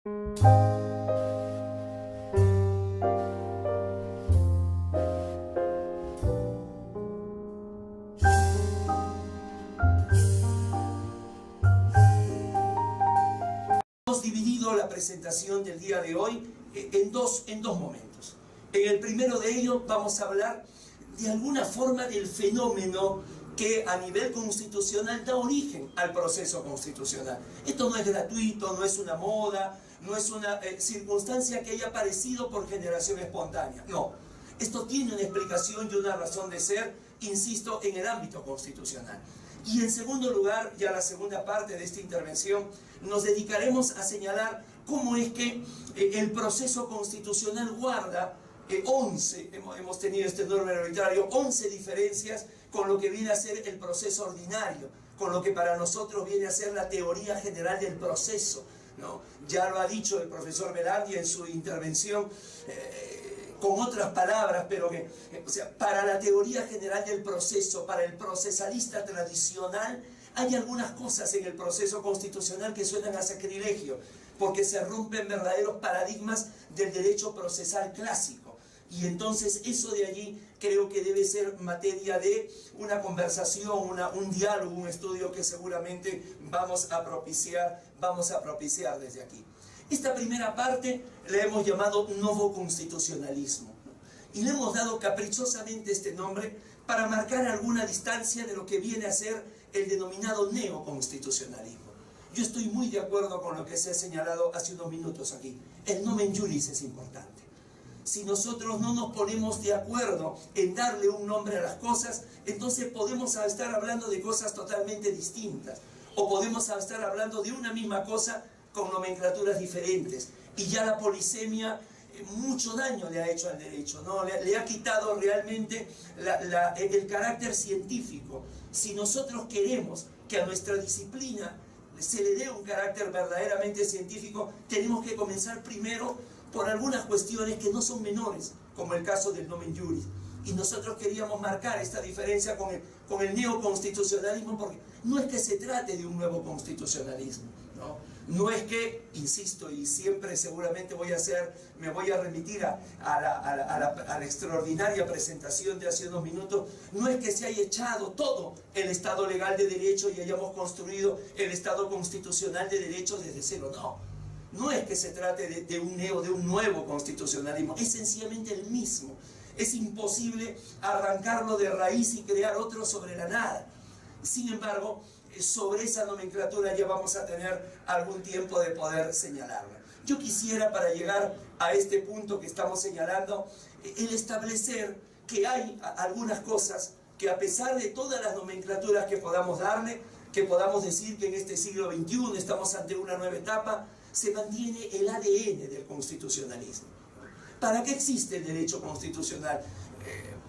Hemos dividido la presentación del día de hoy en dos momentos. En el primero de ellos vamos a hablar de alguna forma del fenómeno que a nivel constitucional da origen al proceso constitucional. Esto no es gratuito, no es una moda, no es una circunstancia que haya aparecido por generación espontánea. No, esto tiene una explicación y una razón de ser, insisto, en el ámbito constitucional. Y en segundo lugar, ya la segunda parte de esta intervención, nos dedicaremos a señalar cómo es que el proceso constitucional guarda 11, hemos tenido este número arbitrario, 11 diferencias con lo que viene a ser el proceso ordinario, con lo que para nosotros viene a ser la teoría general del proceso, ¿no? Ya lo ha dicho el profesor Velandia en su intervención, con otras palabras, pero que, o sea, para la teoría general del proceso, para el procesalista tradicional, hay algunas cosas en el proceso constitucional que suenan a sacrilegio, porque se rompen verdaderos paradigmas del derecho procesal clásico. Y entonces eso de allí creo que debe ser materia de una conversación, un diálogo, un estudio que seguramente vamos a propiciar desde aquí. Esta primera parte la hemos llamado Novo Constitucionalismo, ¿no? Y le hemos dado caprichosamente este nombre para marcar alguna distancia de lo que viene a ser el denominado neoconstitucionalismo. Yo estoy muy de acuerdo con lo que se ha señalado hace unos minutos aquí. El nomen juris es importante. Si nosotros no nos ponemos de acuerdo en darle un nombre a las cosas, entonces podemos estar hablando de cosas totalmente distintas. O podemos estar hablando de una misma cosa con nomenclaturas diferentes. Y ya la polisemia mucho daño le ha hecho al derecho, ¿no? Le ha quitado realmente el carácter científico. Si nosotros queremos que a nuestra disciplina se le dé un carácter verdaderamente científico, tenemos que comenzar primero por algunas cuestiones que no son menores, como el caso del nomen juris. Y nosotros queríamos marcar esta diferencia con el neoconstitucionalismo, porque no es que se trate de un nuevo constitucionalismo, ¿no? No es que, insisto, y siempre seguramente me voy a remitir a la extraordinaria presentación de hace unos minutos, no es que se haya echado todo el Estado legal de derecho y hayamos construido el Estado constitucional de derecho desde cero, no. No es que se trate de un nuevo constitucionalismo, es sencillamente el mismo. Es imposible arrancarlo de raíz y crear otro sobre la nada. Sin embargo, sobre esa nomenclatura ya vamos a tener algún tiempo de poder señalarla. Yo quisiera, para llegar a este punto que estamos señalando, el establecer que hay algunas cosas que, a pesar de todas las nomenclaturas que podamos darle, que podamos decir que en este siglo XXI estamos ante una nueva etapa, se mantiene el ADN del constitucionalismo. ¿Para qué existe el derecho constitucional?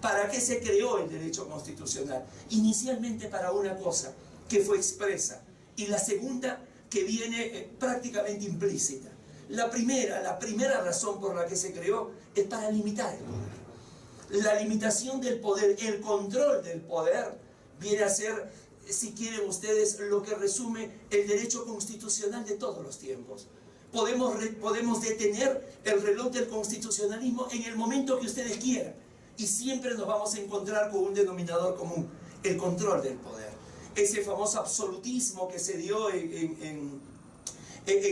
¿Para qué se creó el derecho constitucional? Inicialmente para una cosa que fue expresa, y la segunda que viene prácticamente implícita. La primera razón por la que se creó es para limitar el poder. La limitación del poder, el control del poder, viene a ser, si quieren ustedes, lo que resume el derecho constitucional de todos los tiempos. Podemos detener el reloj del constitucionalismo en el momento que ustedes quieran, y siempre nos vamos a encontrar con un denominador común: el control del poder. Ese famoso absolutismo que se dio en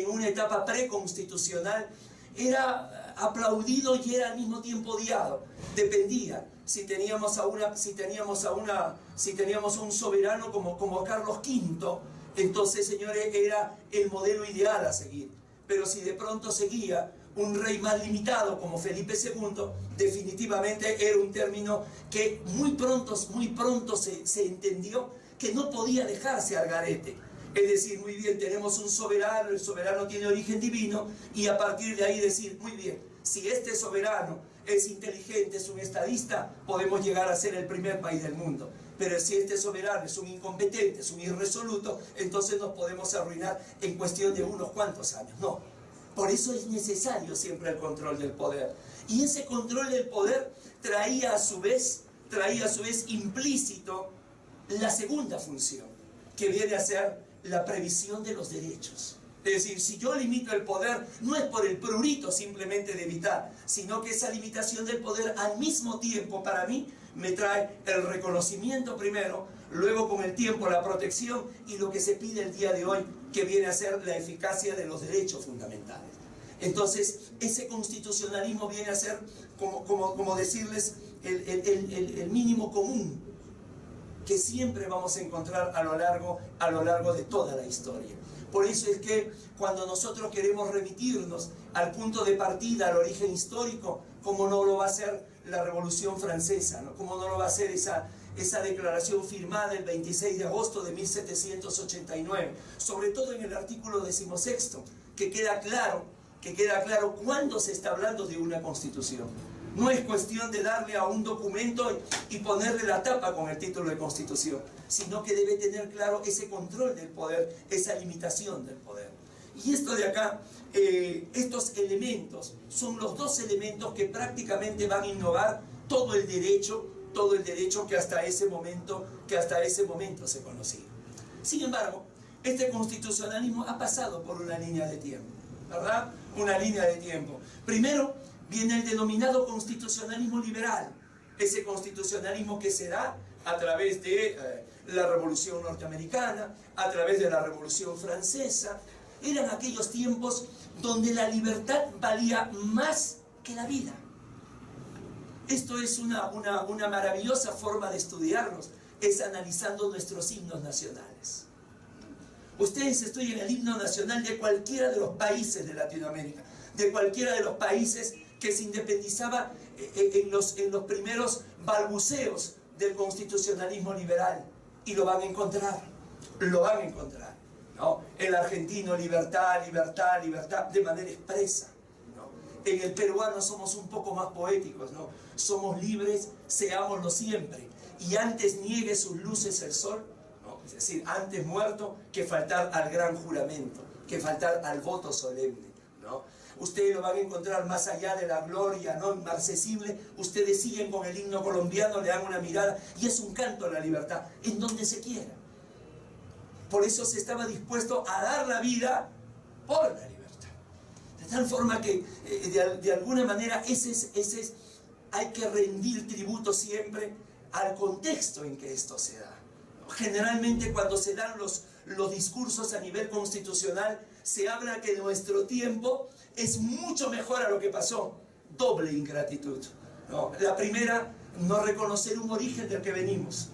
una etapa preconstitucional era aplaudido y era al mismo tiempo odiado. Dependía si teníamos a un soberano como Carlos V, entonces, señores, era el modelo ideal a seguir. Pero si de pronto seguía un rey más limitado como Felipe II, definitivamente era un término que muy pronto se entendió que no podía dejarse al garete. Es decir, muy bien, tenemos un soberano, el soberano tiene origen divino, y a partir de ahí decir, muy bien, si este soberano es inteligente, es un estadista, podemos llegar a ser el primer país del mundo. Pero si este soberano es un incompetente, es un irresoluto, entonces nos podemos arruinar en cuestión de unos cuantos años. No, por eso es necesario siempre el control del poder. Y ese control del poder traía a su vez implícito la segunda función, que viene a ser la previsión de los derechos. Es decir, si yo limito el poder, no es por el prurito simplemente de evitar, sino que esa limitación del poder al mismo tiempo para mí me trae el reconocimiento primero, luego con el tiempo la protección y lo que se pide el día de hoy, que viene a ser la eficacia de los derechos fundamentales. Entonces, ese constitucionalismo viene a ser, como decirles, el mínimo común que siempre vamos a encontrar a lo largo de toda la historia. Por eso es que cuando nosotros queremos remitirnos al punto de partida, al origen histórico, como no lo va a hacer la Revolución Francesa, ¿no? Como no lo va a hacer esa declaración firmada el 26 de agosto de 1789, sobre todo en el artículo 16, que queda claro cuándo se está hablando de una constitución. No es cuestión de darle a un documento y ponerle la tapa con el título de constitución, sino que debe tener claro ese control del poder, esa limitación del poder. Y esto de acá, estos elementos, son los dos elementos que prácticamente van a innovar todo el derecho que hasta ese momento se conocía. Sin embargo, este constitucionalismo ha pasado por una línea de tiempo, ¿verdad? Una línea de tiempo. Primero viene el denominado constitucionalismo liberal, ese constitucionalismo que se da a través de la Revolución Norteamericana, a través de la Revolución Francesa. Eran aquellos tiempos donde la libertad valía más que la vida. Esto es una maravillosa forma de estudiarnos, es analizando nuestros himnos nacionales. Ustedes estudian el himno nacional de cualquiera de los países de Latinoamérica, de cualquiera de los países que se independizaba en los primeros balbuceos del constitucionalismo liberal, y lo van a encontrar, ¿no? El argentino, libertad, libertad, libertad, de manera expresa, ¿no? En el peruano somos un poco más poéticos, ¿no? Somos libres, seámoslo siempre, y antes niegue sus luces el sol, ¿no? Es decir, antes muerto que faltar al gran juramento, que faltar al voto solemne, ¿no? Ustedes lo van a encontrar más allá de la gloria, ¿no?, inmarcesible. Ustedes siguen con el himno colombiano, le dan una mirada, y es un canto a la libertad, en donde se quiera. Por eso se estaba dispuesto a dar la vida por la libertad. De tal forma que, de alguna manera, hay que rendir tributo siempre al contexto en que esto se da. Generalmente, cuando se dan los discursos a nivel constitucional, se habla que nuestro tiempo es mucho mejor a lo que pasó. Doble ingratitud, ¿no? La primera, no reconocer un origen del que venimos.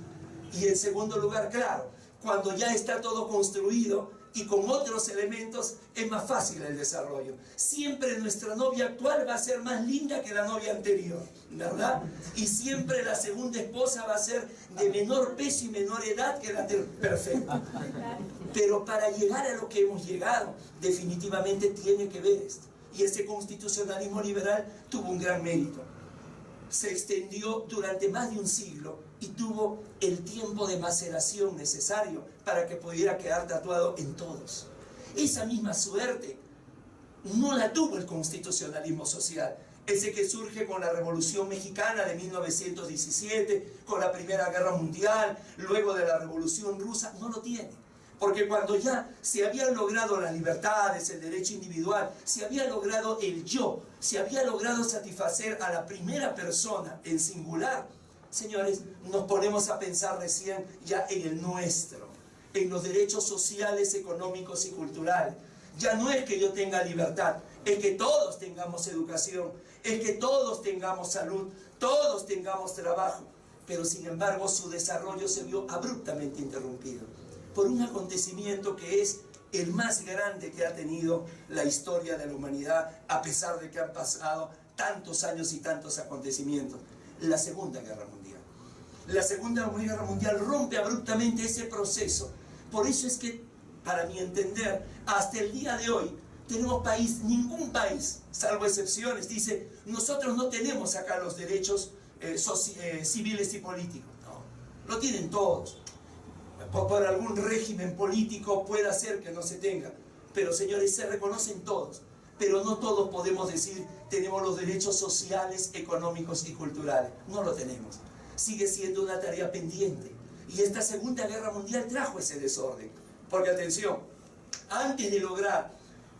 Y en segundo lugar, claro, cuando ya está todo construido y con otros elementos, es más fácil el desarrollo. Siempre nuestra novia actual va a ser más linda que la novia anterior, ¿verdad? Y siempre la segunda esposa va a ser de menor peso y menor edad que la anterior. Perfecto. Pero para llegar a lo que hemos llegado, definitivamente tiene que ver esto. Y ese constitucionalismo liberal tuvo un gran mérito. Se extendió durante más de un siglo y tuvo el tiempo de maceración necesario para que pudiera quedar tatuado en todos. Esa misma suerte no la tuvo el constitucionalismo social, ese que surge con la Revolución Mexicana de 1917, con la Primera Guerra Mundial, luego de la Revolución Rusa. No lo tiene. Porque cuando ya se habían logrado las libertades, el derecho individual, se había logrado el yo, se había logrado satisfacer a la primera persona en singular, señores, nos ponemos a pensar recién ya en el nuestro, en los derechos sociales, económicos y culturales. Ya no es que yo tenga libertad, es que todos tengamos educación, es que todos tengamos salud, todos tengamos trabajo. Pero sin embargo su desarrollo se vio abruptamente interrumpido por un acontecimiento que es el más grande que ha tenido la historia de la humanidad, a pesar de que han pasado tantos años y tantos acontecimientos: la Segunda Guerra Mundial. La Segunda Guerra Mundial rompe abruptamente ese proceso. Por eso es que, para mi entender, hasta el día de hoy, ningún país, salvo excepciones, dice: nosotros no tenemos acá los derechos civiles y políticos. No, lo tienen todos. Por algún régimen político puede ser que no se tenga, pero señores, se reconocen todos, pero no todos podemos decir tenemos los derechos sociales, económicos y culturales. No lo tenemos. Sigue siendo una tarea pendiente, y esta Segunda Guerra Mundial trajo ese desorden, porque atención, antes de lograr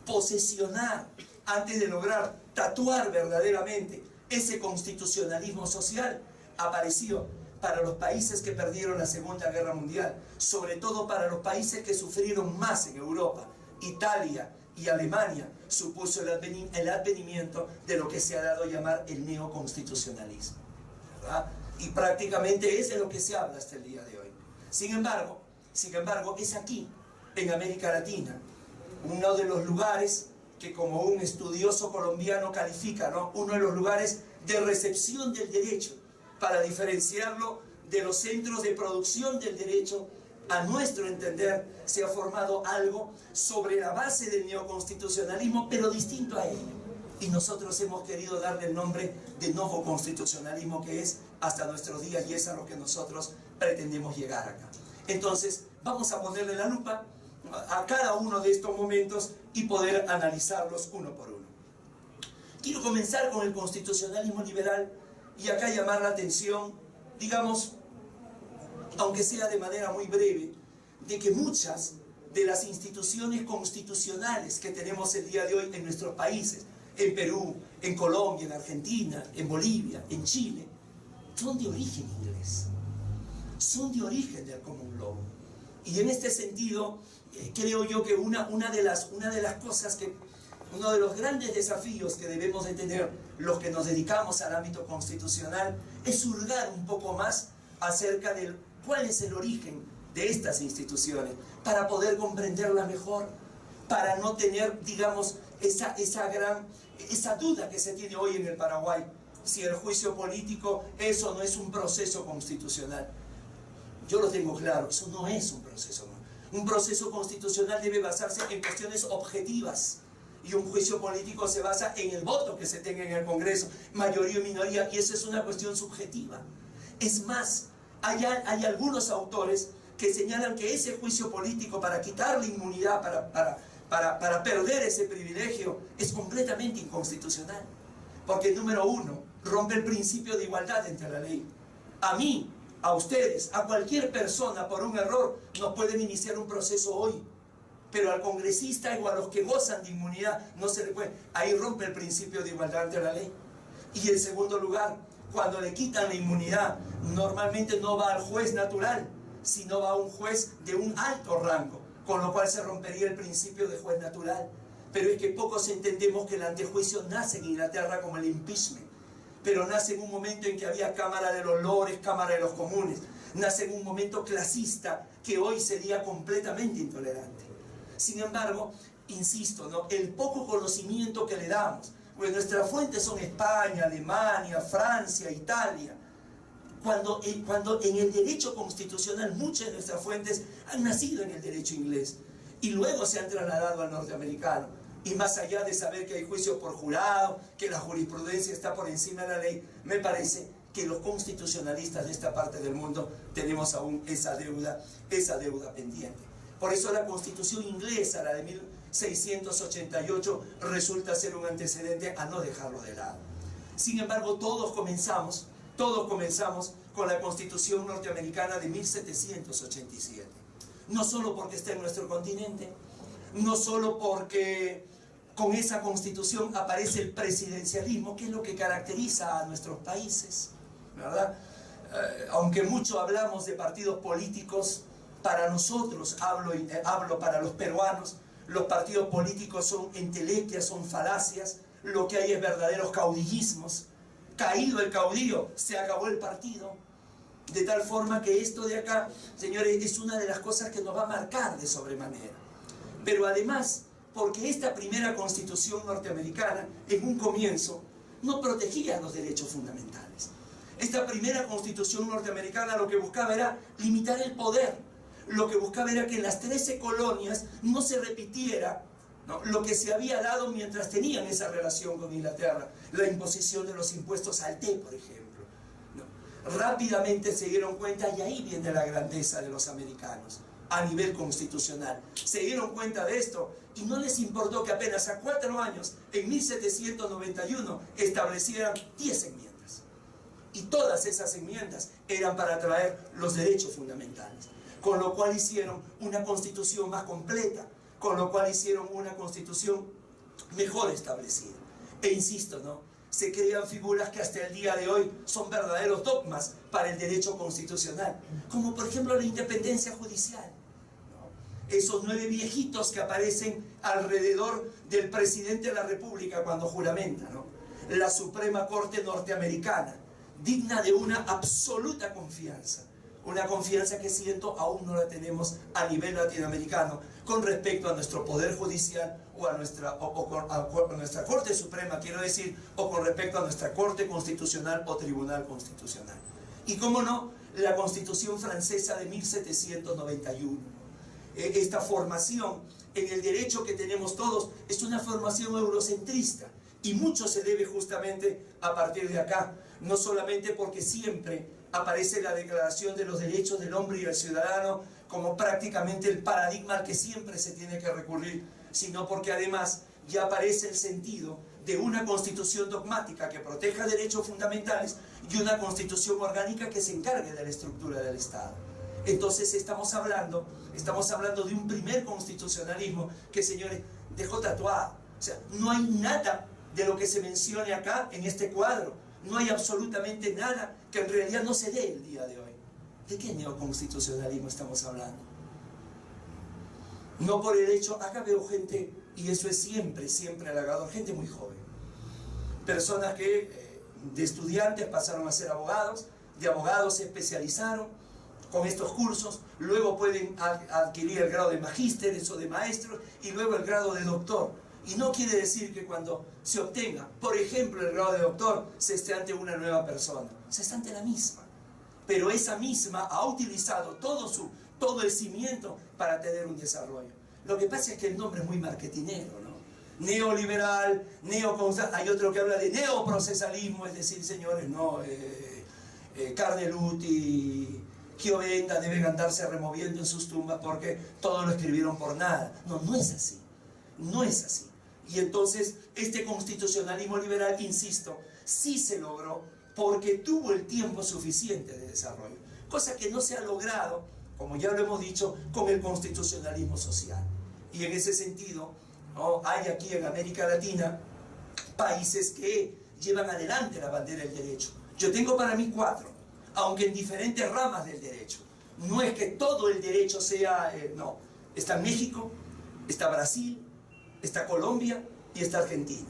posesionar, antes de lograr tatuar verdaderamente ese constitucionalismo social, apareció para los países que perdieron la Segunda Guerra Mundial, sobre todo para los países que sufrieron más en Europa. Italia y Alemania supuso el advenimiento de lo que se ha dado a llamar el neoconstitucionalismo, ¿verdad? Y prácticamente es de lo que se habla hasta el día de hoy. Sin embargo, es aquí, en América Latina, uno de los lugares que, como un estudioso colombiano califica, ¿no?, uno de los lugares de recepción del derecho, para diferenciarlo de los centros de producción del derecho. A nuestro entender, se ha formado algo sobre la base del neoconstitucionalismo, pero distinto a él. Y nosotros hemos querido darle el nombre de nuevo constitucionalismo, que es hasta nuestros días, y es a lo que nosotros pretendemos llegar acá. Entonces, vamos a ponerle la lupa a cada uno de estos momentos y poder analizarlos uno por uno. Quiero comenzar con el constitucionalismo liberal y acá llamar la atención, digamos, aunque sea de manera muy breve, de que muchas de las instituciones constitucionales que tenemos el día de hoy en nuestros países, en Perú, en Colombia, en Argentina, en Bolivia, en Chile, son de origen inglés, son de origen del common law. Y en este sentido, creo yo que una de las cosas que, uno de los grandes desafíos que debemos de tener los que nos dedicamos al ámbito constitucional, es hurgar un poco más acerca de cuál es el origen de estas instituciones, para poder comprenderlas mejor, para no tener, digamos, esa duda que se tiene hoy en el Paraguay, si el juicio político, eso no es un proceso constitucional. Yo lo tengo claro, eso no es un proceso. Un proceso constitucional debe basarse en cuestiones objetivas, y un juicio político se basa en el voto que se tenga en el Congreso, mayoría o minoría, y eso es una cuestión subjetiva. Es más, hay algunos autores que señalan que ese juicio político, para quitarle inmunidad, para perder ese privilegio, es completamente inconstitucional. Porque, número uno, rompe el principio de igualdad entre la ley. A mí, a ustedes, a cualquier persona, por un error, nos pueden iniciar un proceso hoy. Pero al congresista o a los que gozan de inmunidad no se le puede. Ahí rompe el principio de igualdad ante la ley. Y en segundo lugar, cuando le quitan la inmunidad, normalmente no va al juez natural, sino va a un juez de un alto rango, con lo cual se rompería el principio de juez natural. Pero es que pocos entendemos que el antejuicio nace en Inglaterra como el impeachment, pero nace en un momento en que había Cámara de los Lores, Cámara de los Comunes, nace en un momento clasista que hoy sería completamente intolerante. Sin embargo, insisto, ¿no?, el poco conocimiento que le damos, pues nuestras fuentes son España, Alemania, Francia, Italia, cuando en el derecho constitucional muchas de nuestras fuentes han nacido en el derecho inglés y luego se han trasladado al norteamericano. Y más allá de saber que hay juicios por jurado, que la jurisprudencia está por encima de la ley, me parece que los constitucionalistas de esta parte del mundo tenemos aún esa deuda pendiente. Por eso la Constitución inglesa, la de 1688, resulta ser un antecedente a no dejarlo de lado. Sin embargo, todos comenzamos con la Constitución norteamericana de 1787. No solo porque está en nuestro continente, no solo porque con esa Constitución aparece el presidencialismo, que es lo que caracteriza a nuestros países, ¿verdad? Aunque mucho hablamos de partidos políticos, para nosotros, hablo para los peruanos, los partidos políticos son entelequias, son falacias, lo que hay es verdaderos caudillismos. Caído el caudillo, se acabó el partido. De tal forma que esto de acá, señores, es una de las cosas que nos va a marcar de sobremanera. Pero además, porque esta primera Constitución norteamericana, en un comienzo, no protegía los derechos fundamentales. Esta primera Constitución norteamericana lo que buscaba era limitar el poder. Lo que buscaba era que en las 13 colonias no se repitiera, ¿no?, lo que se había dado mientras tenían esa relación con Inglaterra, la imposición de los impuestos al té, por ejemplo, ¿no? Rápidamente se dieron cuenta, y ahí viene la grandeza de los americanos a nivel constitucional. Se dieron cuenta de esto y no les importó que apenas a 4 años, en 1791, establecieran 10 enmiendas. Y todas esas enmiendas eran para traer los derechos fundamentales. Con lo cual hicieron una constitución más completa, con lo cual hicieron una constitución mejor establecida. E insisto, ¿no? Se crean figuras que hasta el día de hoy son verdaderos dogmas para el derecho constitucional, como por ejemplo la independencia judicial, ¿no? Esos 9 viejitos que aparecen alrededor del presidente de la República cuando juramenta, ¿no? La Suprema Corte norteamericana, digna de una absoluta confianza. Una confianza que siento aún no la tenemos a nivel latinoamericano con respecto a nuestro Poder Judicial o a nuestra Corte Suprema, quiero decir, o con respecto a nuestra Corte Constitucional o Tribunal Constitucional. Y cómo no, la Constitución francesa de 1791. Esta formación en el derecho que tenemos todos es una formación eurocentrista y mucho se debe justamente a partir de acá, no solamente porque siempre aparece la Declaración de los Derechos del Hombre y del Ciudadano como prácticamente el paradigma al que siempre se tiene que recurrir, sino porque además ya aparece el sentido de una constitución dogmática que proteja derechos fundamentales y una constitución orgánica que se encargue de la estructura del Estado. Entonces estamos hablando de un primer constitucionalismo que, señores, dejó tatuado. O sea, no hay nada de lo que se mencione acá en este cuadro. No hay absolutamente nada que en realidad no se dé el día de hoy. ¿De qué neoconstitucionalismo estamos hablando? No por el hecho, acá veo gente, y eso es siempre, siempre halagador, gente muy joven. Personas que de estudiantes pasaron a ser abogados, de abogados se especializaron con estos cursos, luego pueden adquirir el grado de magísteres o de maestros y luego el grado de doctor. Y no quiere decir que cuando se obtenga, por ejemplo, el grado de doctor, se esté ante una nueva persona. Se está ante la misma. Pero esa misma ha utilizado todo el cimiento para tener un desarrollo. Lo que pasa es que el nombre es muy marketinero, ¿no? Neoliberal, hay otro que habla de neoprocesalismo, es decir, señores, no, Carneluti, Chiovenda deben andarse removiendo en sus tumbas porque todo lo escribieron por nada. No, no es así. No es así. Y entonces este constitucionalismo liberal, insisto, sí se logró porque tuvo el tiempo suficiente de desarrollo, cosa que no se ha logrado, como ya lo hemos dicho, con el constitucionalismo social. Y en ese sentido, ¿no?, hay aquí en América Latina países que llevan adelante la bandera del derecho. Yo tengo para mí 4, aunque en diferentes ramas del derecho. No es que todo el derecho sea... no, está México, está Brasil, está Colombia y está Argentina.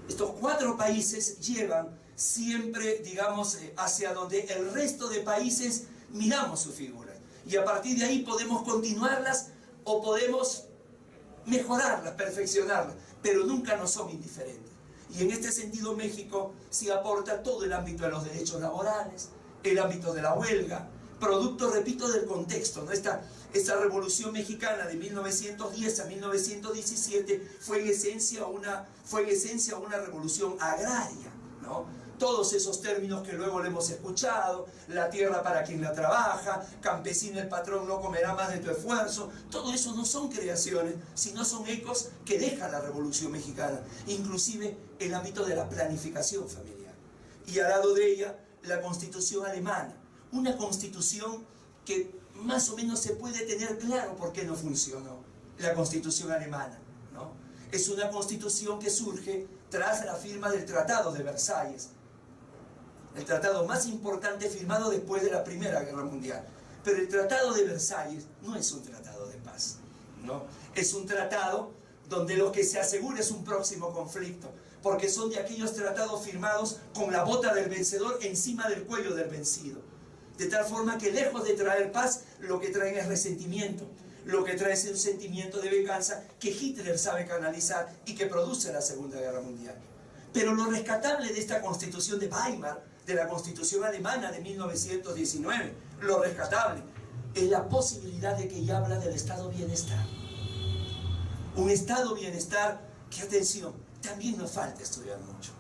Estos 4 países llevan siempre, digamos, hacia donde el resto de países miramos sus figuras. Y a partir de ahí podemos continuarlas o podemos mejorarlas, perfeccionarlas, pero nunca nos son indiferentes. Y en este sentido México sí aporta todo el ámbito de los derechos laborales, el ámbito de la huelga, producto, repito, del contexto, ¿no? Esta revolución mexicana de 1910 a 1917 fue en esencia una revolución agraria, ¿no? Todos esos términos que luego le hemos escuchado, la tierra para quien la trabaja, campesino el patrón no comerá más de tu esfuerzo, todo eso no son creaciones, sino son ecos que deja la revolución mexicana, inclusive el ámbito de la planificación familiar. Y al lado de ella, la constitución alemana, una constitución que más o menos se puede tener claro por qué no funcionó la constitución alemana, ¿no? Es una constitución que surge tras la firma del Tratado de Versalles, el tratado más importante firmado después de la Primera Guerra Mundial. Pero el Tratado de Versalles no es un tratado de paz, ¿no? Es un tratado donde lo que se asegura es un próximo conflicto, porque son de aquellos tratados firmados con la bota del vencedor encima del cuello del vencido. De tal forma que lejos de traer paz, lo que traen es resentimiento. Lo que trae es un sentimiento de venganza que Hitler sabe canalizar y que produce la Segunda Guerra Mundial. Pero lo rescatable de esta constitución de Weimar, de la constitución alemana de 1919, lo rescatable es la posibilidad de que ya habla del estado bienestar. Un estado bienestar que, atención, también nos falta estudiar mucho.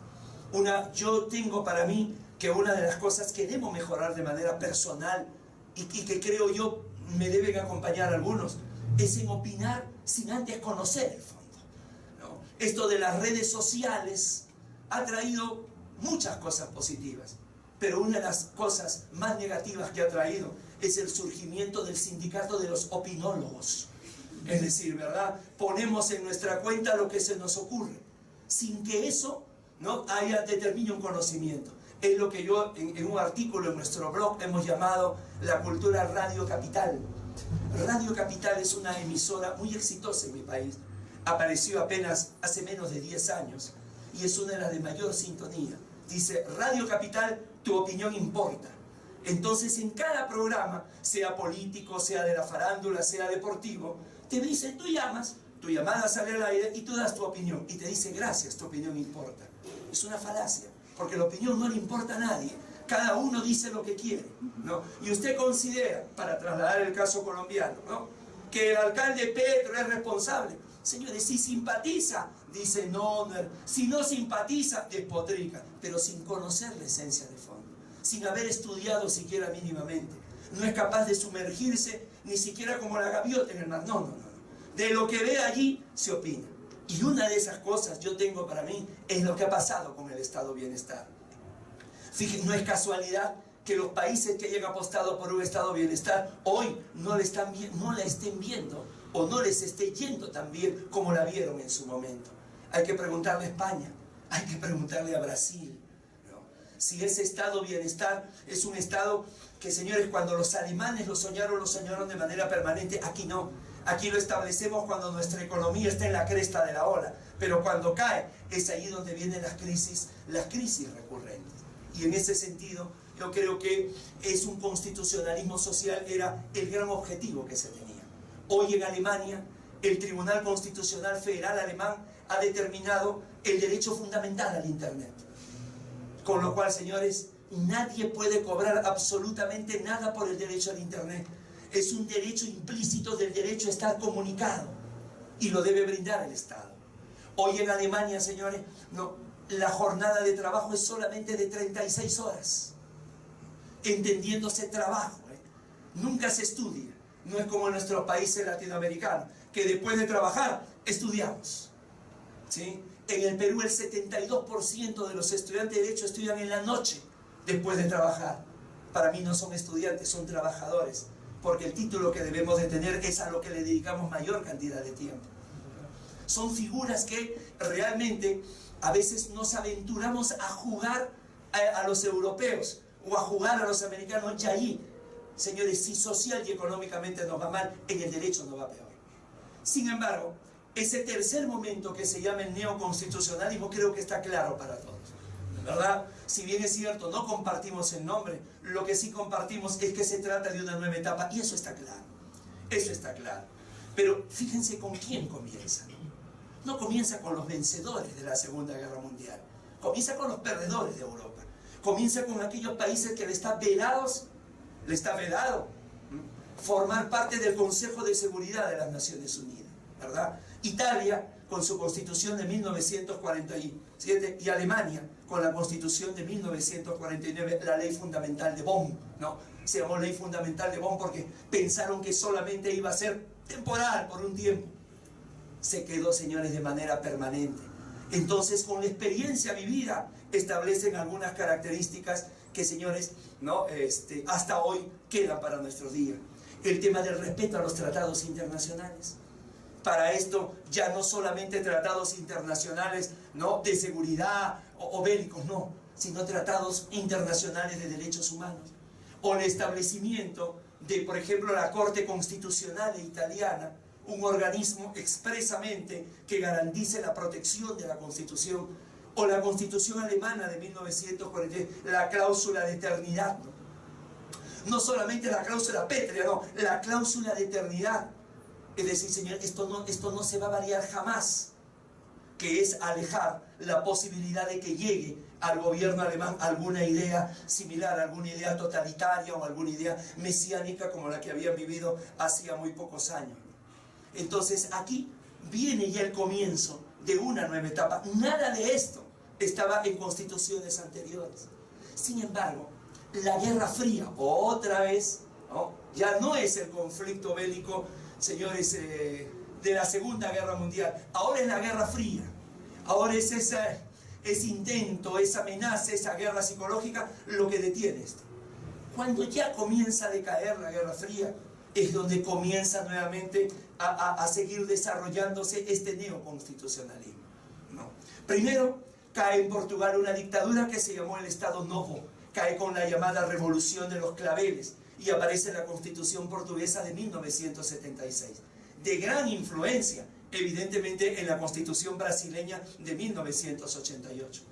Yo tengo para mí que una de las cosas que debo mejorar de manera personal y que creo yo me deben acompañar algunos, es en opinar sin antes conocer el fondo, ¿no? Esto de las redes sociales ha traído muchas cosas positivas, pero una de las cosas más negativas que ha traído es el surgimiento del sindicato de los opinólogos. Es decir, ¿verdad? Ponemos en nuestra cuenta lo que se nos ocurre, sin que eso, ¿no?, determine un conocimiento. Es lo que yo en un artículo en nuestro blog hemos llamado la cultura Radio Capital. Radio Capital es una emisora muy exitosa en mi país. Apareció apenas hace menos de 10 años y es una de las de mayor sintonía. Dice: Radio Capital, tu opinión importa. Entonces, en cada programa, sea político, sea de la farándula, sea deportivo, te dicen, tú llamas, tu llamada sale al aire y tú das tu opinión. Y te dice: gracias, tu opinión importa. Es una falacia, porque la opinión no le importa a nadie. Cada uno dice lo que quiere, ¿no? Y usted considera, para trasladar el caso colombiano, ¿no?, que el alcalde Petro es responsable. Señores, si simpatiza, dice no, si no simpatiza, despotrica, pero sin conocer la esencia de fondo, sin haber estudiado siquiera mínimamente. No es capaz de sumergirse ni siquiera como la gaviota en el mar. No. De lo que ve allí se opina. Y una de esas cosas yo tengo para mí es lo que ha pasado con el estado de bienestar. Fíjense, no es casualidad que los países que hayan apostado por un estado de bienestar hoy no la estén viendo o no les esté yendo tan bien como la vieron en su momento. Hay que preguntarle a España, hay que preguntarle a Brasil, ¿no?, si ese estado de bienestar es un estado que, señores, cuando los alemanes lo soñaron de manera permanente. Aquí no. Aquí lo establecemos cuando nuestra economía está en la cresta de la ola, pero cuando cae es ahí donde vienen las crisis recurrentes. Y en ese sentido yo creo que es un constitucionalismo social, era el gran objetivo que se tenía. Hoy en Alemania el Tribunal Constitucional Federal alemán ha determinado el derecho fundamental al Internet, con lo cual, señores, nadie puede cobrar absolutamente nada por el derecho al Internet. Es un derecho implícito del derecho a estar comunicado y lo debe brindar el Estado. Hoy en Alemania, señores, no, la jornada de trabajo es solamente de 36 horas, entendiéndose trabajo, nunca se estudia. No es como en nuestros países latinoamericanos, que después de trabajar estudiamos, ¿sí? En el Perú el 72% de los estudiantes de Derecho estudian en la noche después de trabajar. Para mí no son estudiantes, son trabajadores, porque el título que debemos de tener es a lo que le dedicamos mayor cantidad de tiempo. Son figuras que realmente a veces nos aventuramos a jugar a los europeos o a jugar a los americanos, y ahí, señores, si social y económicamente nos va mal, en el derecho nos va peor. Sin embargo, ese tercer momento que se llama el neoconstitucionalismo creo que está claro para todos, ¿verdad? Si bien es cierto, no compartimos el nombre, lo que sí compartimos es que se trata de una nueva etapa, y eso está claro, eso está claro. Pero fíjense con quién comienza. No comienza con los vencedores de la Segunda Guerra Mundial, comienza con los perdedores de Europa, comienza con aquellos países que le está vedado formar parte del Consejo de Seguridad de las Naciones Unidas, ¿verdad? Italia con su constitución de 1947 y Alemania con la constitución de 1949, la ley fundamental de Bonn, ¿no? Se llamó ley fundamental de Bonn porque pensaron que solamente iba a ser temporal, por un tiempo. Se quedó, señores, de manera permanente. Entonces, con la experiencia vivida, establecen algunas características que, señores, ¿no?, hasta hoy quedan para nuestros días. El tema del respeto a los tratados internacionales. Para esto, ya no solamente tratados internacionales, ¿no?, de seguridad o bélicos, no, sino tratados internacionales de derechos humanos. O el establecimiento de, por ejemplo, la Corte Constitucional Italiana, un organismo expresamente que garantice la protección de la Constitución, o la Constitución alemana de 1940, la cláusula de eternidad, no solamente la cláusula pétrea, no, la cláusula de eternidad. Es decir, señor, esto no se va a variar jamás, que es alejar la posibilidad de que llegue al gobierno alemán alguna idea similar, alguna idea totalitaria o alguna idea mesiánica como la que habían vivido hacía muy pocos años. Entonces aquí viene ya el comienzo de una nueva etapa. Nada de esto estaba en constituciones anteriores. Sin embargo, la Guerra Fría, otra vez, ¿no?, ya no es el conflicto bélico, señores, de la Segunda Guerra Mundial. Ahora es la Guerra Fría. Ahora es ese intento, esa amenaza, esa guerra psicológica lo que detiene esto. Cuando ya comienza a decaer la Guerra Fría, es donde comienza nuevamente a seguir desarrollándose este neoconstitucionalismo, ¿no? Primero, cae en Portugal una dictadura que se llamó el Estado Novo, cae con la llamada Revolución de los Claveles y aparece la Constitución portuguesa de 1976, de gran influencia, evidentemente, en la Constitución brasileña de 1988.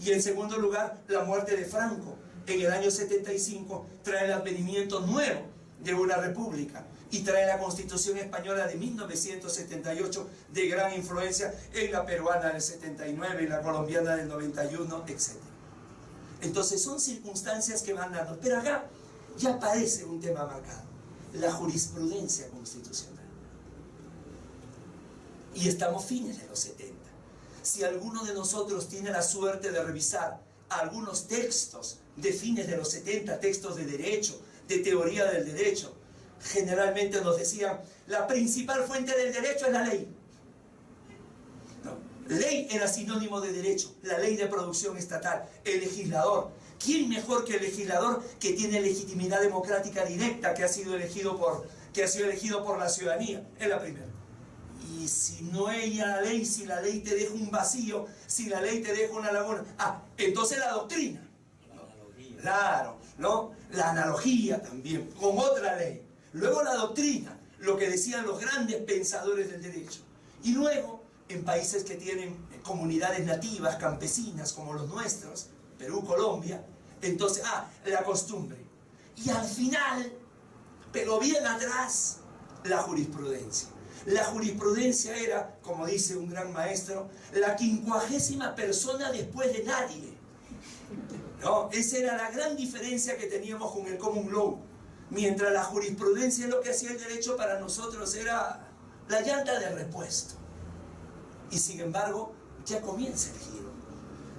Y en segundo lugar, la muerte de Franco en el año 75 trae el advenimiento nuevo de una república y trae la Constitución española de 1978 de gran influencia en la peruana del 79, en la colombiana del 91, etc. Entonces son circunstancias que van dando, pero acá ya aparece un tema marcado, la jurisprudencia constitucional. Y estamos fines de los 70. Si alguno de nosotros tiene la suerte de revisar algunos textos de fines de los 70, textos de derecho, de teoría del derecho, generalmente nos decían, la principal fuente del derecho es la ley. No, ley era sinónimo de derecho, la ley de producción estatal, el legislador. ¿Quién mejor que el legislador que tiene legitimidad democrática directa, que ha sido elegido por la ciudadanía? Es la primera. Y si no hay la ley, si la ley te deja un vacío, si la ley te deja una laguna, entonces la doctrina. Claro, ¿no? La analogía también, con otra ley. Luego la doctrina, lo que decían los grandes pensadores del derecho. Y luego, en países que tienen comunidades nativas, campesinas, como los nuestros, Perú, Colombia, entonces, la costumbre. Y al final, pero bien atrás, la jurisprudencia. La jurisprudencia era, como dice un gran maestro, la 50ª persona después de nadie. ¿No? Esa era la gran diferencia que teníamos con el common law. Mientras la jurisprudencia, lo que hacía el derecho para nosotros era la llanta de repuesto. Y sin embargo, ya comienza el giro.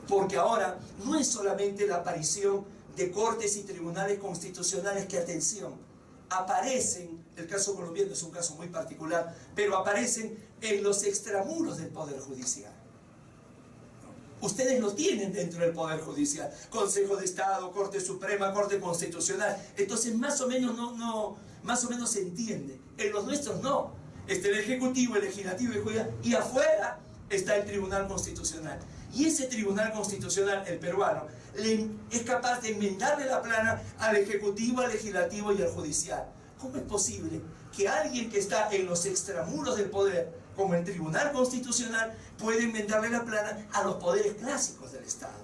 Porque ahora no es solamente la aparición de cortes y tribunales constitucionales que, atención, aparecen, el caso colombiano es un caso muy particular, pero aparecen en los extramuros del Poder Judicial. Ustedes lo tienen dentro del Poder Judicial, Consejo de Estado, Corte Suprema, Corte Constitucional. Entonces más o menos se entiende. En los nuestros no. Está el Ejecutivo, el Legislativo y el Judicial, y afuera está el Tribunal Constitucional. Y ese Tribunal Constitucional, el peruano, es capaz de enmendarle la plana al Ejecutivo, al Legislativo y al Judicial. ¿Cómo es posible que alguien que está en los extramuros del poder, como el Tribunal Constitucional, puede enmendarle la plana a los poderes clásicos del Estado?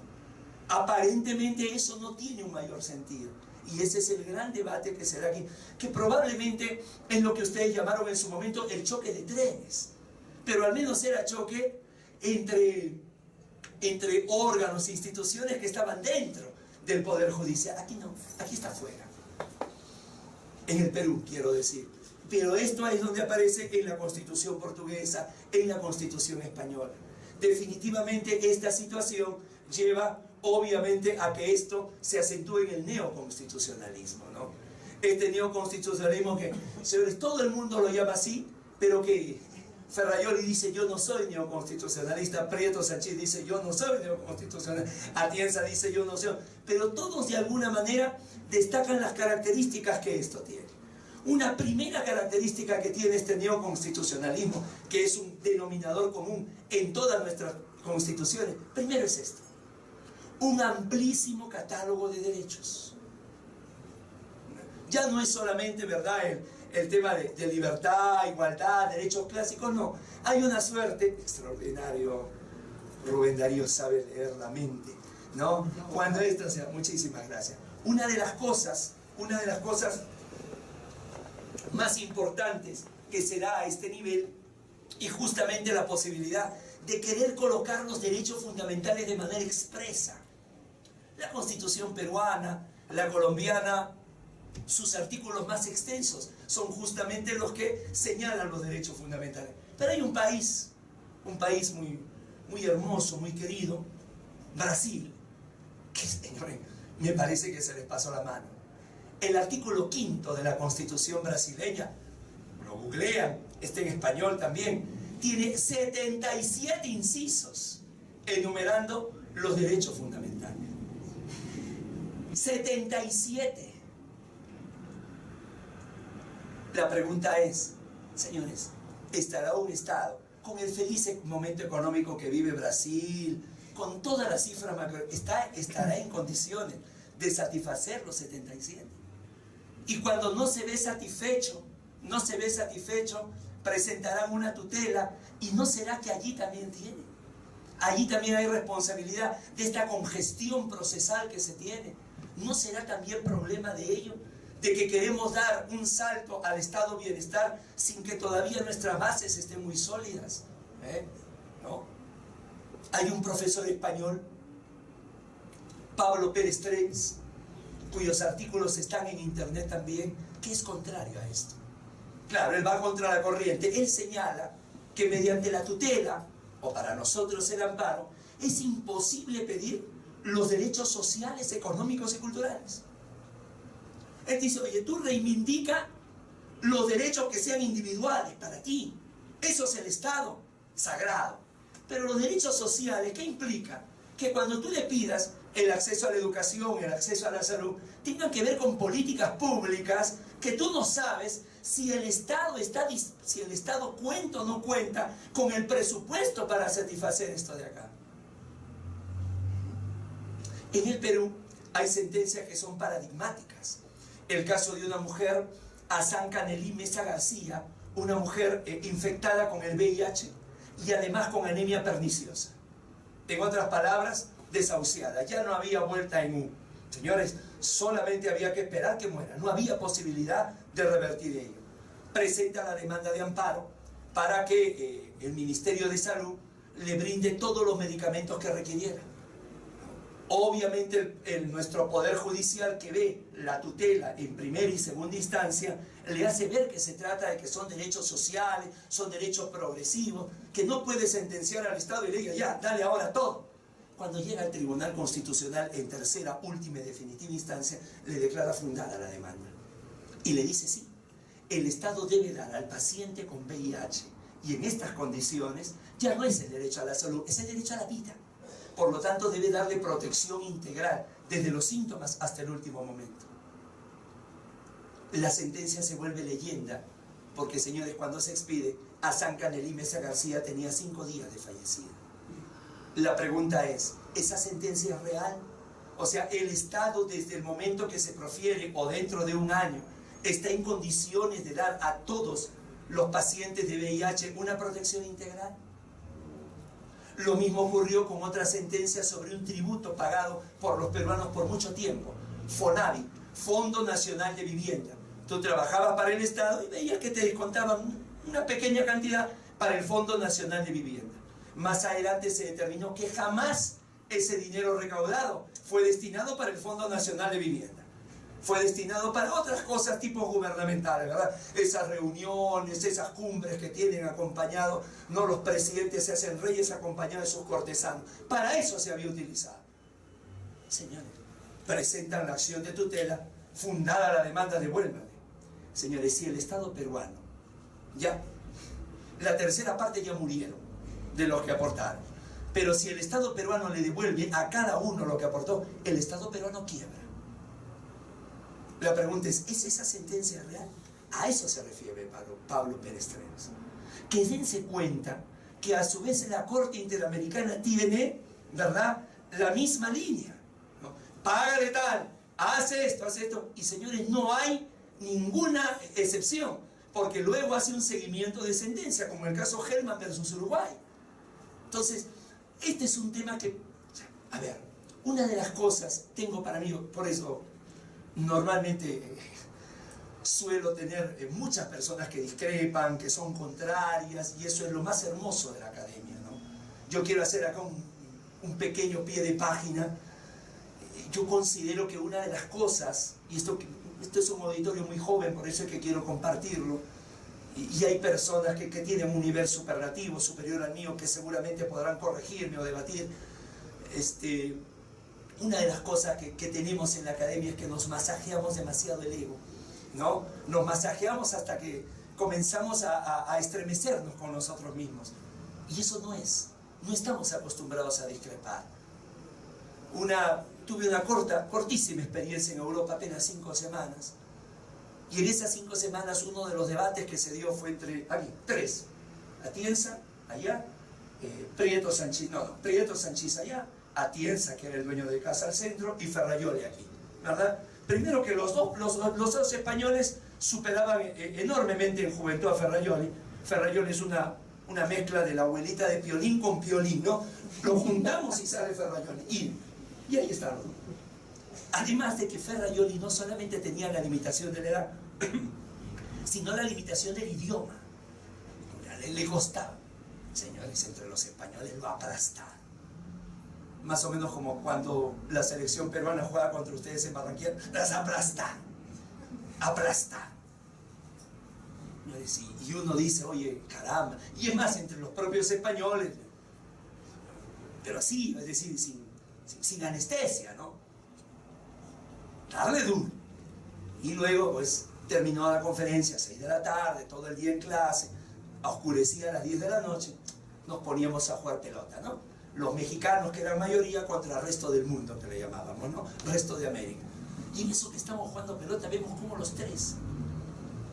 Aparentemente eso no tiene un mayor sentido. Y ese es el gran debate que será aquí, que probablemente es lo que ustedes llamaron en su momento el choque de trenes. Pero al menos era choque entre órganos e instituciones que estaban dentro del Poder Judicial. Aquí no, aquí está afuera. En el Perú, quiero decir. Pero esto es donde aparece en la Constitución portuguesa, en la Constitución española. Definitivamente esta situación lleva, obviamente, a que esto se acentúe en el neoconstitucionalismo, ¿no? Este neoconstitucionalismo que, señores, todo el mundo lo llama así, pero que Ferrayoli dice, yo no soy neoconstitucionalista, Prieto Sanchís dice, yo no soy neoconstitucionalista, Atienza dice, yo no soy, pero todos de alguna manera destacan las características que esto tiene. Una primera característica que tiene este neoconstitucionalismo, que es un denominador común en todas nuestras constituciones, primero es esto: un amplísimo catálogo de derechos. Ya no es solamente, ¿verdad?, el tema de libertad, igualdad, derechos clásicos, no. Hay una suerte, extraordinario, Rubén Darío sabe leer la mente, ¿no? Cuando esto sea, muchísimas gracias. Una de las cosas más importantes que se da a este nivel, y justamente la posibilidad de querer colocar los derechos fundamentales de manera expresa. La Constitución peruana, la colombiana, sus artículos más extensos son justamente los que señalan los derechos fundamentales. Pero hay un país muy, muy hermoso, muy querido, Brasil, que, señores, me parece que se les pasó la mano. El artículo 5º de la Constitución brasileña, lo googlean, está en español también, tiene 77 incisos enumerando los derechos fundamentales. 77. La pregunta es, señores, estará un Estado con el feliz momento económico que vive Brasil, con todas las cifras macro, estará en condiciones de satisfacer los 77. Y cuando no se ve satisfecho, presentarán una tutela, y no será que allí también tiene. Allí también hay responsabilidad de esta congestión procesal que se tiene. ¿No será también problema de ello? De que queremos dar un salto al estado de bienestar sin que todavía nuestras bases estén muy sólidas. ¿No? Hay un profesor español, Pablo Pérez Trens, cuyos artículos están en internet también, que es contrario a esto. Claro, él va contra la corriente. Él señala que mediante la tutela, o para nosotros el amparo, es imposible pedir los derechos sociales, económicos y culturales. Él dice, oye, tú reivindica los derechos que sean individuales para ti. Eso es el Estado sagrado. Pero los derechos sociales, ¿qué implica? Que cuando tú le pidas el acceso a la educación, el acceso a la salud, tengan que ver con políticas públicas que tú no sabes si el Estado cuenta o no cuenta con el presupuesto para satisfacer esto de acá. En el Perú hay sentencias que son paradigmáticas. El caso de una mujer, Azanca Nelly Mesa García, una mujer infectada con el VIH y además con anemia perniciosa. En otras palabras, desahuciada. Ya no había vuelta en U. Señores, solamente había que esperar que muera. No había posibilidad de revertir ello. Presenta la demanda de amparo para que el Ministerio de Salud le brinde todos los medicamentos que requiriera. Obviamente nuestro Poder Judicial, que ve la tutela en primera y segunda instancia, le hace ver que se trata de que son derechos sociales, son derechos progresivos, que no puede sentenciar al Estado y le diga, ya, dale ahora todo. Cuando llega al Tribunal Constitucional en tercera, última y definitiva instancia, le declara fundada la demanda. Y le dice, sí, el Estado debe dar al paciente con VIH, y en estas condiciones, ya no es el derecho a la salud, es el derecho a la vida. Por lo tanto, debe darle protección integral, desde los síntomas hasta el último momento. La sentencia se vuelve leyenda, porque, señores, cuando se expide, Azanca Nelly Mesa García tenía 5 días de fallecida. La pregunta es, ¿esa sentencia es real? O sea, ¿el Estado, desde el momento que se profiere, o dentro de un año, está en condiciones de dar a todos los pacientes de VIH una protección integral? Lo mismo ocurrió con otra sentencia sobre un tributo pagado por los peruanos por mucho tiempo. FONAVI, Fondo Nacional de Vivienda. Tú trabajabas para el Estado y veías que te descontaban una pequeña cantidad para el Fondo Nacional de Vivienda. Más adelante se determinó que jamás ese dinero recaudado fue destinado para el Fondo Nacional de Vivienda. Fue destinado para otras cosas tipo gubernamentales, ¿verdad? Esas reuniones, esas cumbres que tienen acompañado, no, los presidentes se hacen reyes acompañados de sus cortesanos. Para eso se había utilizado. Señores, presentan la acción de tutela, fundada la demanda, devuélvanle. Señores, si el Estado peruano, ya, la tercera parte ya murieron de los que aportaron, pero si el Estado peruano le devuelve a cada uno lo que aportó, el Estado peruano quiebra. La pregunta es esa sentencia real? A eso se refiere Pablo Pérez Trens. Que dense cuenta que a su vez la Corte Interamericana tiene, ¿verdad?, la misma línea, ¿no? Págale tal, hace esto, y señores, no hay ninguna excepción, porque luego hace un seguimiento de sentencia, como el caso Hellman versus Uruguay. Entonces, este es un tema que, a ver, una de las cosas, tengo para mí, por eso normalmente suelo tener muchas personas que discrepan, que son contrarias, y eso es lo más hermoso de la academia, ¿no? Yo quiero hacer acá un pequeño pie de página. Yo considero que una de las cosas, y esto es un auditorio muy joven, por eso es que quiero compartirlo, y hay personas que tienen un nivel superlativo, superior al mío, que seguramente podrán corregirme o debatir. Una de las cosas que tenemos en la academia es que nos masajeamos demasiado el ego, ¿no? Nos masajeamos hasta que comenzamos a estremecernos con nosotros mismos. Y eso no estamos acostumbrados a discrepar. Tuve una cortísima experiencia en Europa, apenas 5 semanas. Y en esas 5 semanas uno de los debates que se dio fue entre 3. Atienza, allá, Prieto Sanchís allá, Atienza, que era el dueño de casa al centro, y Ferrayoli aquí, ¿verdad? Primero que los dos españoles superaban enormemente en juventud a Ferrayoli. Ferrayoli es una mezcla de la abuelita de Piolín con Piolín, ¿no? Lo juntamos y sale Ferrayoli. Y ahí está. Además de que Ferrayoli no solamente tenía la limitación de la edad, sino la limitación del idioma. Le costaba. Señores, entre los españoles lo aplastaron. Más o menos como cuando la selección peruana juega contra ustedes en Barranquilla, las aplastan. Aplastan. Y uno dice, oye, caramba. Y es más, entre los propios españoles. Pero así, es decir, sin anestesia, ¿no? Darle duro. Y luego, pues, terminó la conferencia a 6 de la tarde, todo el día en clase, oscurecía a las 10 de la noche, nos poníamos a jugar pelota, ¿no? Los mexicanos, que eran mayoría, contra el resto del mundo, que le llamábamos, ¿no? Resto de América. Y en eso que estamos jugando pelota, vemos como los tres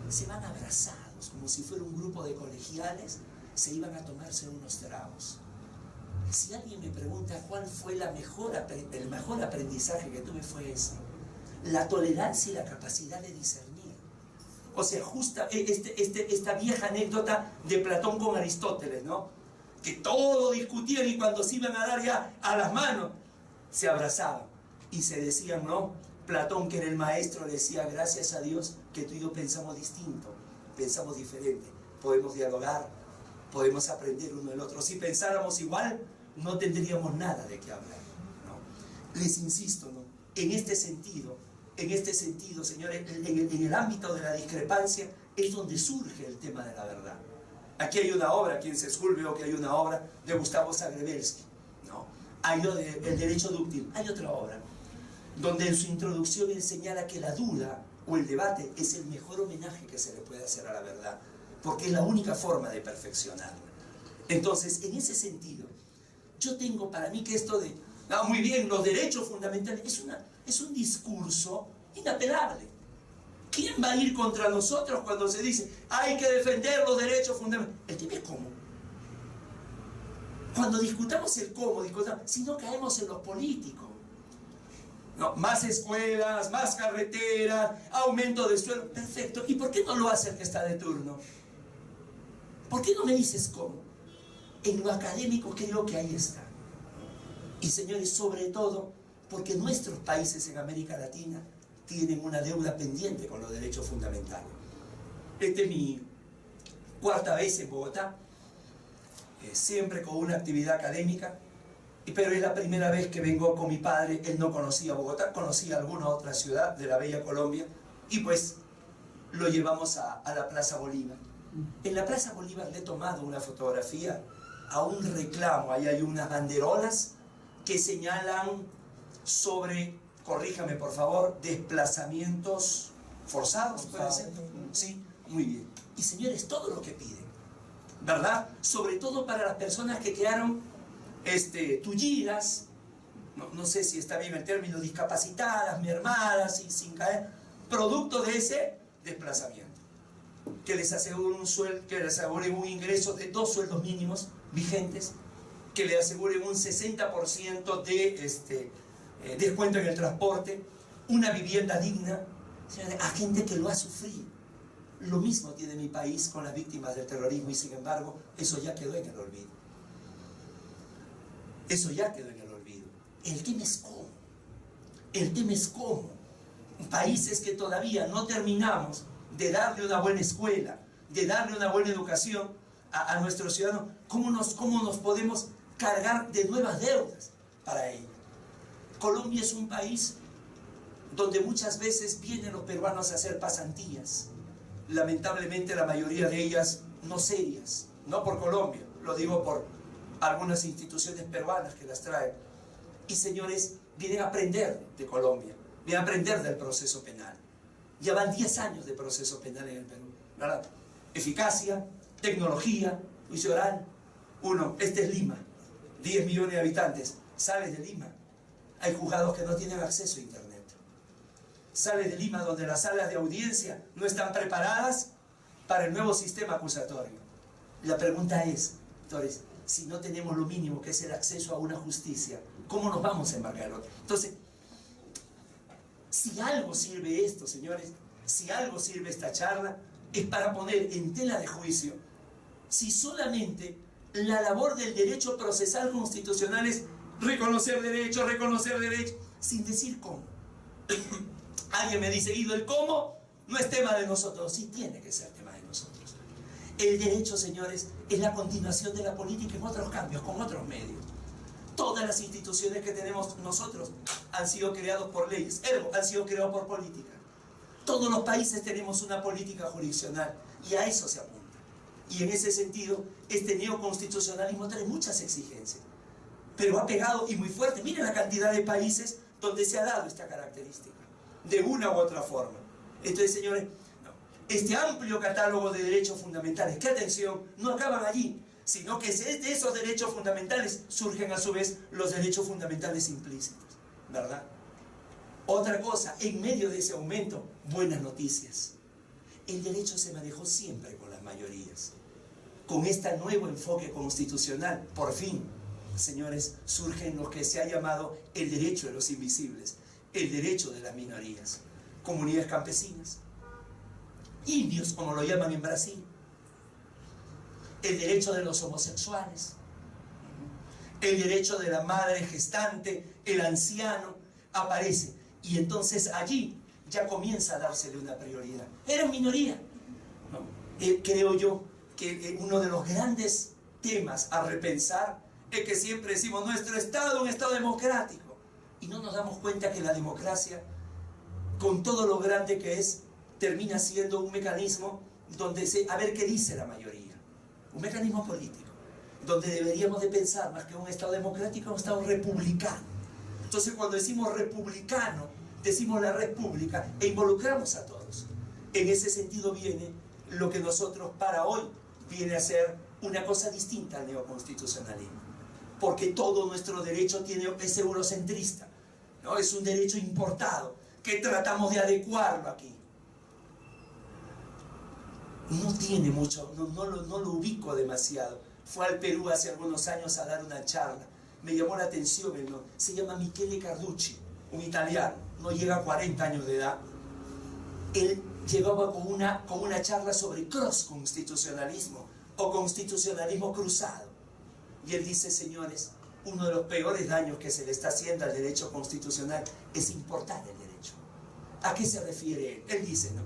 se van abrazados, como si fuera un grupo de colegiales, se iban a tomarse unos tragos. Si alguien me pregunta cuál fue el mejor aprendizaje que tuve, fue ese: la tolerancia y la capacidad de discernir. O sea, justa esta vieja anécdota de Platón con Aristóteles, ¿no? Que todo discutían y cuando se iban a dar ya a las manos, se abrazaban y se decían, ¿no? Platón, que era el maestro, decía: gracias a Dios que tú y yo pensamos distinto, pensamos diferente, podemos dialogar, podemos aprender uno del otro. Si pensáramos igual, no tendríamos nada de qué hablar, ¿no? Les insisto, ¿no? En este sentido, señores, en el ámbito de la discrepancia es donde surge el tema de la verdad. Aquí hay una obra, aquí en School veo que hay una obra de Gustavo Zagrebelsky, ¿no? Hay El derecho dúctil, hay otra obra donde en su introducción él señala que la duda o el debate es el mejor homenaje que se le puede hacer a la verdad, porque es la única forma de perfeccionarla. Entonces, en ese sentido, yo tengo para mí que esto de, muy bien, los derechos fundamentales, es un discurso inapelable. ¿Quién va a ir contra nosotros cuando se dice hay que defender los derechos fundamentales? El tema es cómo. Cuando discutamos el cómo, si no caemos en los políticos. No, más escuelas, más carreteras, aumento de sueldo, perfecto. ¿Y por qué no lo hace el que está de turno? ¿Por qué no me dices cómo? En lo académico creo que ahí está. Y señores, sobre todo, porque nuestros países en América Latina tienen una deuda pendiente con los derechos fundamentales. Esta es mi 4ª vez en Bogotá, siempre con una actividad académica, pero es la primera vez que vengo con mi padre. Él no conocía Bogotá, conocía alguna otra ciudad de la bella Colombia, y pues lo llevamos a la Plaza Bolívar. En la Plaza Bolívar le he tomado una fotografía a un reclamo. Ahí hay unas banderolas que señalan sobre, corríjame por favor, desplazamientos forzados, ¿puede ser? Sí, muy bien. Y señores, todo lo que piden, ¿verdad? Sobre todo para las personas que quedaron tullidas, no sé si está bien el término, discapacitadas, mermadas, y sin caer, producto de ese desplazamiento. Que les aseguren un ingreso de 2 sueldos mínimos vigentes, que le aseguren un 60% de descuento en el transporte, una vivienda digna, a gente que lo ha sufrido. Lo mismo tiene mi país con las víctimas del terrorismo, y sin embargo, eso ya quedó en el olvido. Eso ya quedó en el olvido. El tema es cómo. El tema es cómo. Países que todavía no terminamos de darle una buena escuela, de darle una buena educación a nuestros ciudadanos, ¿cómo nos podemos cargar de nuevas deudas para ello? Colombia es un país donde muchas veces vienen los peruanos a hacer pasantías. Lamentablemente la mayoría de ellas no serias, no por Colombia, lo digo por algunas instituciones peruanas que las traen. Y señores, vienen a aprender de Colombia, vienen a aprender del proceso penal. Ya van 10 años de proceso penal en el Perú, ¿verdad? Eficacia, tecnología, juicio oral. Este es Lima, 10 millones de habitantes. Sales de Lima, hay juzgados que no tienen acceso a internet. Sales de Lima, donde las salas de audiencia no están preparadas para el nuevo sistema acusatorio. La pregunta es, entonces, si no tenemos lo mínimo que es el acceso a una justicia, ¿cómo nos vamos a embarcar? Entonces, si algo sirve esto, señores, si algo sirve esta charla, es para poner en tela de juicio si solamente la labor del derecho procesal constitucional es reconocer derechos, sin decir cómo. Alguien me dice, Guido, el cómo no es tema de nosotros. Sí tiene que ser tema de nosotros. El derecho, señores, es la continuación de la política en otros cambios, con otros medios. Todas las instituciones que tenemos nosotros han sido creadas por leyes, ergo, han sido creadas por política. Todos los países tenemos una política jurisdiccional y a eso se apunta. Y en ese sentido, este neoconstitucionalismo trae muchas exigencias, pero ha pegado y muy fuerte. Miren la cantidad de países donde se ha dado esta característica, de una u otra forma. Entonces, señores, este amplio catálogo de derechos fundamentales, que atención, no acaban allí, sino que de esos derechos fundamentales surgen a su vez los derechos fundamentales implícitos, ¿verdad? Otra cosa, en medio de ese aumento, buenas noticias. El derecho se manejó siempre con las mayorías. Con este nuevo enfoque constitucional, por fin, señores, surgen lo que se ha llamado el derecho de los invisibles, el derecho de las minorías, comunidades campesinas, indios, como lo llaman en Brasil, el derecho de los homosexuales, el derecho de la madre gestante, el anciano, aparece. Y entonces allí ya comienza a dársele una prioridad. Era minoría, ¿no? Creo yo que uno de los grandes temas a repensar es que siempre decimos nuestro Estado es un Estado democrático y no nos damos cuenta que la democracia, con todo lo grande que es, termina siendo un mecanismo donde a ver qué dice la mayoría, un mecanismo político, donde deberíamos de pensar más que un Estado democrático, un Estado republicano. Entonces cuando decimos republicano, decimos la república e involucramos a todos. En ese sentido viene lo que nosotros para hoy viene a ser una cosa distinta al neoconstitucionalismo, porque todo nuestro derecho es eurocentrista, ¿no? Es un derecho importado que tratamos de adecuarlo aquí. No tiene mucho, no lo ubico demasiado. Fue al Perú hace algunos años a dar una charla, me llamó la atención, se llama Michele Carducci, un italiano, no llega a 40 años de edad. Él llegaba con una charla sobre cross-constitucionalismo o constitucionalismo cruzado. Y él dice, señores, uno de los peores daños que se le está haciendo al derecho constitucional es importar el derecho. ¿A qué se refiere él? Él dice, ¿no?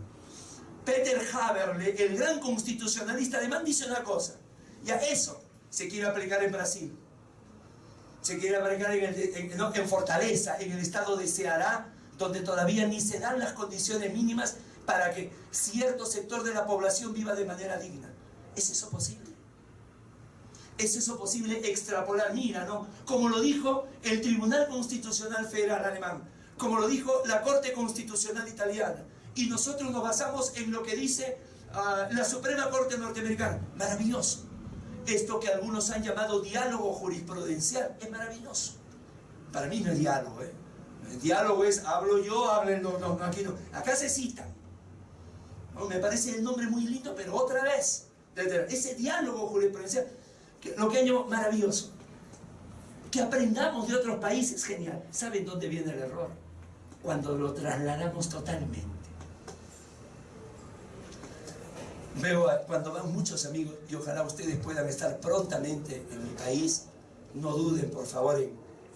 Peter Haberle, el gran constitucionalista alemán, dice una cosa. Ya eso se quiere aplicar en Brasil. Se quiere aplicar en Fortaleza, en el estado de Ceará, donde todavía ni se dan las condiciones mínimas para que cierto sector de la población viva de manera digna. ¿Es eso posible? ¿Es eso posible extrapolar? Mira, ¿no? Como lo dijo el Tribunal Constitucional Federal alemán, como lo dijo la Corte Constitucional italiana, y nosotros nos basamos en lo que dice la Suprema Corte norteamericana. Maravilloso. Esto que algunos han llamado diálogo jurisprudencial es maravilloso. Para mí no es diálogo, ¿eh? El diálogo es hablo yo, hablen, no, aquí no. Acá se citan. ¿No? Me parece el nombre muy lindo, pero otra vez, ese diálogo jurisprudencial, lo que han llamado maravilloso. Que aprendamos de otros países, genial. ¿Saben dónde viene el error? Cuando lo trasladamos totalmente. Veo cuando van muchos amigos, y ojalá ustedes puedan estar prontamente en mi país, no duden por favor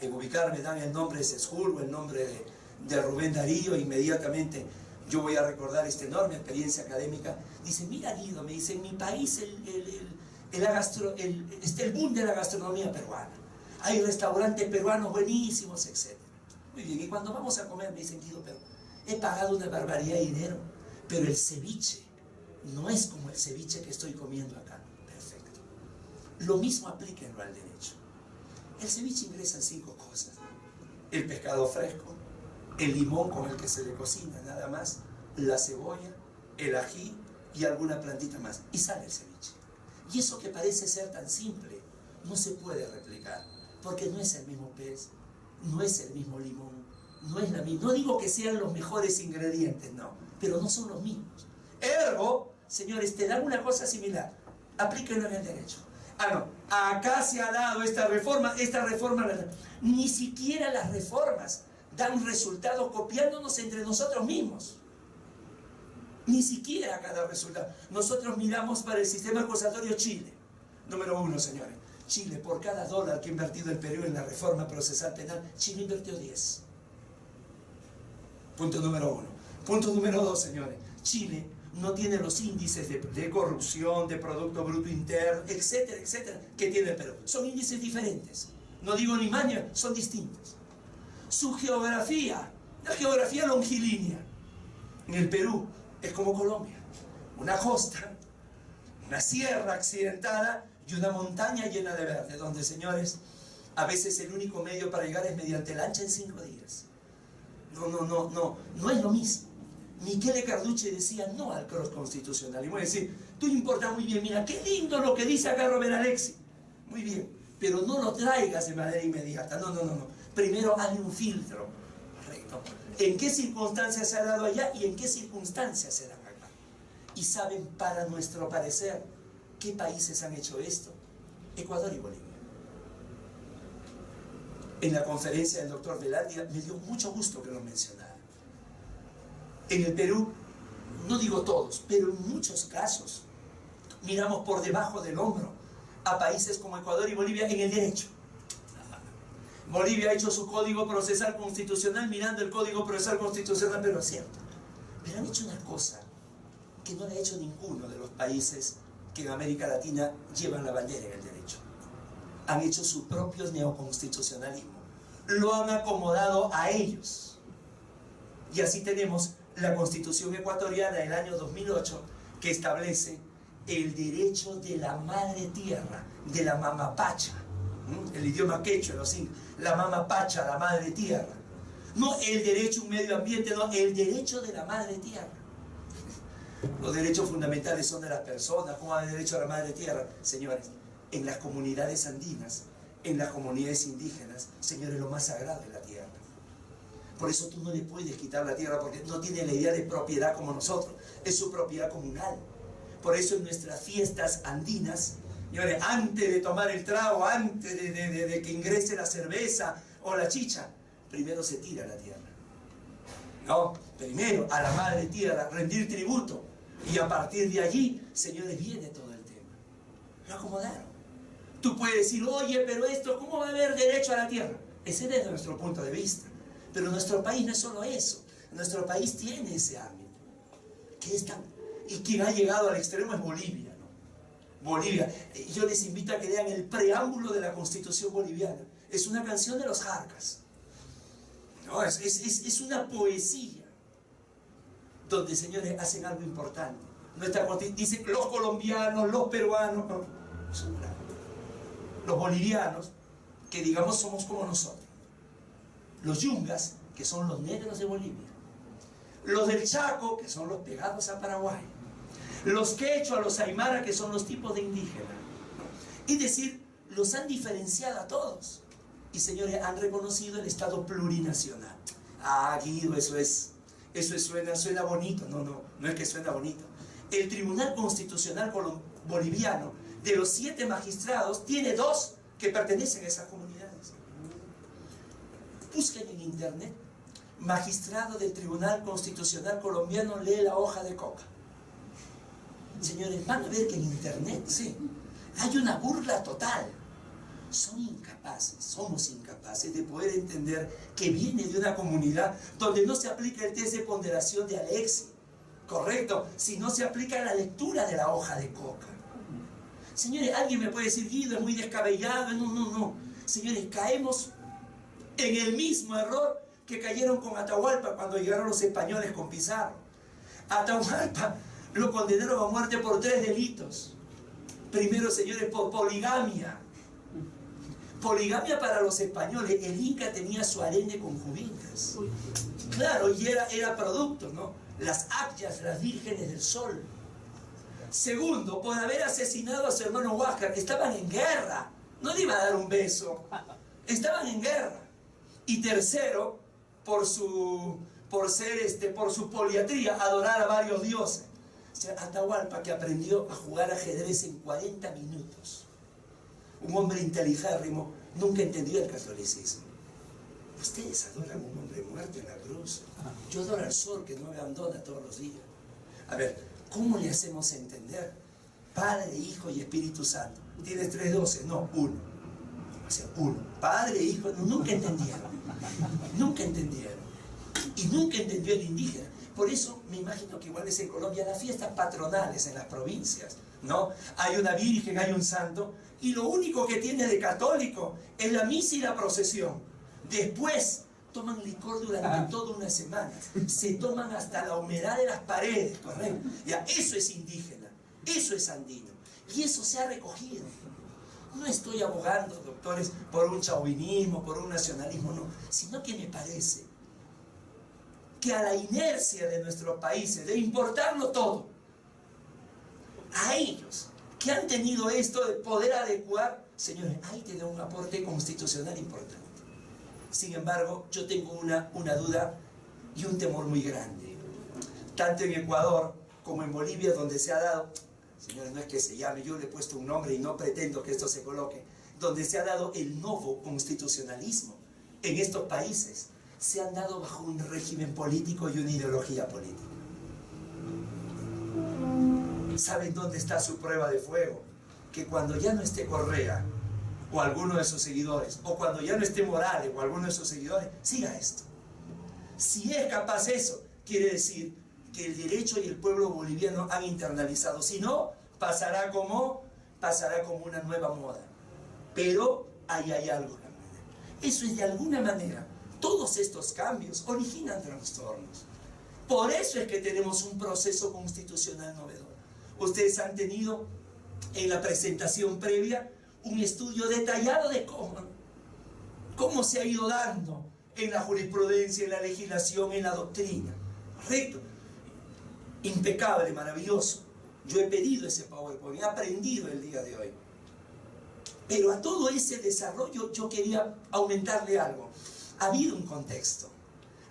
en ubicarme, dan el nombre de Sesjul o el nombre de Rubén Darío, inmediatamente yo voy a recordar esta enorme experiencia académica. Dice, mira Guido, me dice, en mi país el boom de la gastronomía peruana, hay restaurantes peruanos buenísimos, etc. Muy bien, y cuando vamos a comer me dicen, Guido, pero he pagado una barbaridad de dinero, pero el ceviche no es como el ceviche que estoy comiendo acá. Perfecto. Lo mismo aplíquenlo al derecho. El ceviche ingresa en 5 cosas. El pescado fresco, el limón con el que se le cocina, nada más, la cebolla, el ají y alguna plantita más. Y sale el ceviche. Y eso que parece ser tan simple, no se puede replicar, porque no es el mismo pez, no es el mismo limón, no es la misma. No digo que sean los mejores ingredientes, no, pero no son los mismos. Ergo, señores, te dan una cosa similar. Aplíquenlo en el derecho. Ah, no, acá se ha dado esta reforma, ni siquiera las reformas dan resultados copiándonos entre nosotros mismos. Ni siquiera cada resultado. Nosotros miramos para el sistema acusatorio Chile. Número 1, señores. Chile, por cada dólar que ha invertido el Perú en la reforma procesal penal, Chile invirtió 10. Punto número 1. Punto número 2, señores. Chile no tiene los índices de corrupción, de Producto Bruto Interno, etcétera, etcétera, que tiene el Perú. Son índices diferentes. No digo ni maña, son distintos. Su geografía, la geografía longilínea, en el Perú es como Colombia. Una costa, una sierra accidentada y una montaña llena de verde, donde, señores, a veces el único medio para llegar es mediante lancha en 5 días. No es lo mismo. Michele Carducci decía no al cross constitucional. Y voy a decir, tú importas muy bien, mira, qué lindo lo que dice acá Robert Alexi. Muy bien, pero no lo traigas de manera inmediata. No. Primero hazle un filtro. Correcto. ¿En qué circunstancias se ha dado allá y en qué circunstancias se dan acá? Y saben, para nuestro parecer, ¿qué países han hecho esto? Ecuador y Bolivia. En la conferencia del doctor Velandia me dio mucho gusto que lo mencionara. En el Perú, no digo todos, pero en muchos casos, miramos por debajo del hombro a países como Ecuador y Bolivia en el derecho. Bolivia ha hecho su código procesal constitucional mirando el código procesal constitucional, pero es cierto. Pero han hecho una cosa que no le ha hecho ninguno de los países que en América Latina llevan la bandera en el derecho. Han hecho su propio neoconstitucionalismo. Lo han acomodado a ellos. Y así tenemos la Constitución ecuatoriana del año 2008 que establece el derecho de la madre tierra, de la mamapacha, el idioma quechua, los incas, la mamapacha, la madre tierra. No el derecho a un medio ambiente, no, el derecho de la madre tierra. Los derechos fundamentales son de las personas. ¿Cómo hay derecho a la madre tierra? Señores, en las comunidades andinas, en las comunidades indígenas, señores, lo más sagrado es la tierra. Por eso tú no le puedes quitar la tierra, porque no tiene la idea de propiedad como nosotros, es su propiedad comunal. Por eso en nuestras fiestas andinas, señores, antes de tomar el trago, antes de que ingrese la cerveza o la chicha, primero se tira la tierra. No, primero a la madre tierra, rendir tributo, y a partir de allí, señores, viene todo el tema. Lo acomodaron. Tú puedes decir, oye, pero esto, ¿cómo va a haber derecho a la tierra? Ese es desde nuestro punto de vista. Pero nuestro país no es solo eso. Nuestro país tiene ese ámbito. ¿Qué es tan? Y quien ha llegado al extremo es Bolivia, ¿no? Bolivia. Yo les invito a que lean el preámbulo de la Constitución boliviana. Es una canción de los Jarcas. No, es una poesía donde, señores, hacen algo importante. Dicen los colombianos, los peruanos, no, los bolivianos, que digamos somos como nosotros. Los yungas, que son los negros de Bolivia. Los del Chaco, que son los pegados a Paraguay. Los quechua, los aymara, que son los tipos de indígenas. Es decir, los han diferenciado a todos. Y, señores, han reconocido el Estado plurinacional. Ah, Guido, eso suena bonito. No es que suena bonito. El Tribunal Constitucional Boliviano, de los 7 magistrados, tiene 2 que pertenecen a esas comunidades. Busquen en internet, magistrado del Tribunal Constitucional Colombiano lee la hoja de coca. Señores, van a ver que en internet, sí, hay una burla total. Somos incapaces de poder entender que viene de una comunidad donde no se aplica el test de ponderación de Alexi, correcto, si no se aplica la lectura de la hoja de coca. Señores, alguien me puede decir, Guido, es muy descabellado. No. Señores, caemos en el mismo error que cayeron con Atahualpa cuando llegaron los españoles con Pizarro. Atahualpa lo condenaron a muerte por 3 delitos. Primero, señores, por poligamia. Poligamia para los españoles. El Inca tenía su harén de concubinas. Claro, y era producto, ¿no? Las Akyas, las vírgenes del sol. Segundo, por haber asesinado a su hermano Huáscar. Estaban en guerra. No le iba a dar un beso. Estaban en guerra. Y tercero, por su poliatría, adorar a varios dioses. O sea, Atahualpa, que aprendió a jugar ajedrez en 40 minutos. Un hombre inteligérrimo, nunca entendió el catolicismo. Ustedes adoran a un hombre muerto en la cruz. Yo adoro al sol que no me abandona todos los días. A ver, ¿cómo le hacemos entender? Padre, Hijo y Espíritu Santo. ¿Tienes 3 doces? No, uno. O sea, uno. Padre, Hijo, nunca entendieron. Nunca entendieron. Y nunca entendió el indígena. Por eso me imagino que igual es en Colombia las fiestas patronales en las provincias, ¿no? Hay una virgen, hay un santo, y lo único que tiene de católico es la misa y la procesión. Después toman licor durante toda una semana. Se toman hasta la humedad de las paredes, ¿correcto? Ya, eso es indígena, eso es andino. Y eso se ha recogido. No estoy abogando, doctores, por un chauvinismo, por un nacionalismo, no. Sino que me parece que a la inercia de nuestros países, de importarlo todo, a ellos que han tenido esto de poder adecuar, señores, ahí tiene un aporte constitucional importante. Sin embargo, yo tengo una duda y un temor muy grande. Tanto en Ecuador como en Bolivia, donde se ha dado, señores, no es que se llame, yo le he puesto un nombre y no pretendo que esto se coloque, donde se ha dado el nuevo constitucionalismo en estos países, se han dado bajo un régimen político y una ideología política. ¿Saben dónde está su prueba de fuego? Que cuando ya no esté Correa o alguno de sus seguidores, o cuando ya no esté Morales o alguno de sus seguidores, siga esto. Si es capaz eso, quiere decir que el derecho y el pueblo boliviano han internalizado. Si no, pasará como una nueva moda. Pero ahí hay algo. Eso es de alguna manera. Todos estos cambios originan trastornos. Por eso es que tenemos un proceso constitucional novedoso. Ustedes han tenido en la presentación previa un estudio detallado de cómo se ha ido dando en la jurisprudencia, en la legislación, en la doctrina. ¿Correcto? Impecable, maravilloso. Yo he pedido ese PowerPoint, he aprendido el día de hoy. Pero a todo ese desarrollo yo quería aumentarle algo. Ha habido un contexto.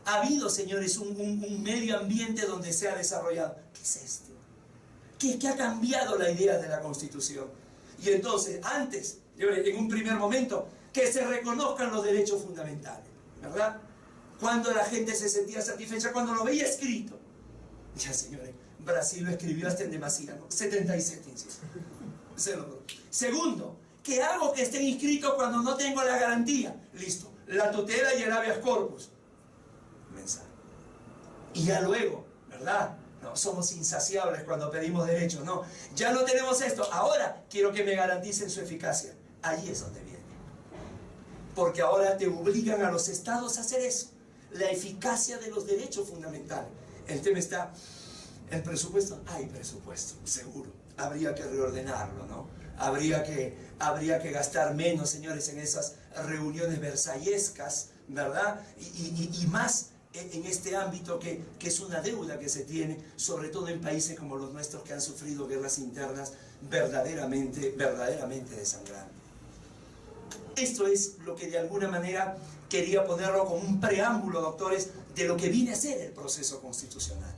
Ha habido, señores, un medio ambiente donde se ha desarrollado. ¿Qué es esto? ¿Qué ha cambiado la idea de la Constitución? Y entonces, antes, en un primer momento, que se reconozcan los derechos fundamentales, ¿verdad? Cuando la gente se sentía satisfecha, cuando lo veía escrito. Ya, señores, Brasil lo escribió hasta en demasía, ¿no? 77, insisto. Segundo, ¿qué hago que estén inscritos cuando no tengo la garantía? Listo, la tutela y el habeas corpus. Mensaje. Y ya luego, ¿verdad? No, somos insaciables cuando pedimos derechos, no. Ya no tenemos esto, ahora quiero que me garanticen su eficacia. Ahí es donde viene. Porque ahora te obligan a los estados a hacer eso. La eficacia de los derechos fundamentales. El tema está, el presupuesto, hay presupuesto, seguro. Habría que reordenarlo, ¿no? Habría que gastar menos, señores, en esas reuniones versallescas, ¿verdad? Y más en este ámbito que es una deuda que se tiene, sobre todo en países como los nuestros que han sufrido guerras internas verdaderamente desangrantes. Esto es lo que de alguna manera quería ponerlo como un preámbulo, doctores, de lo que viene a ser el proceso constitucional.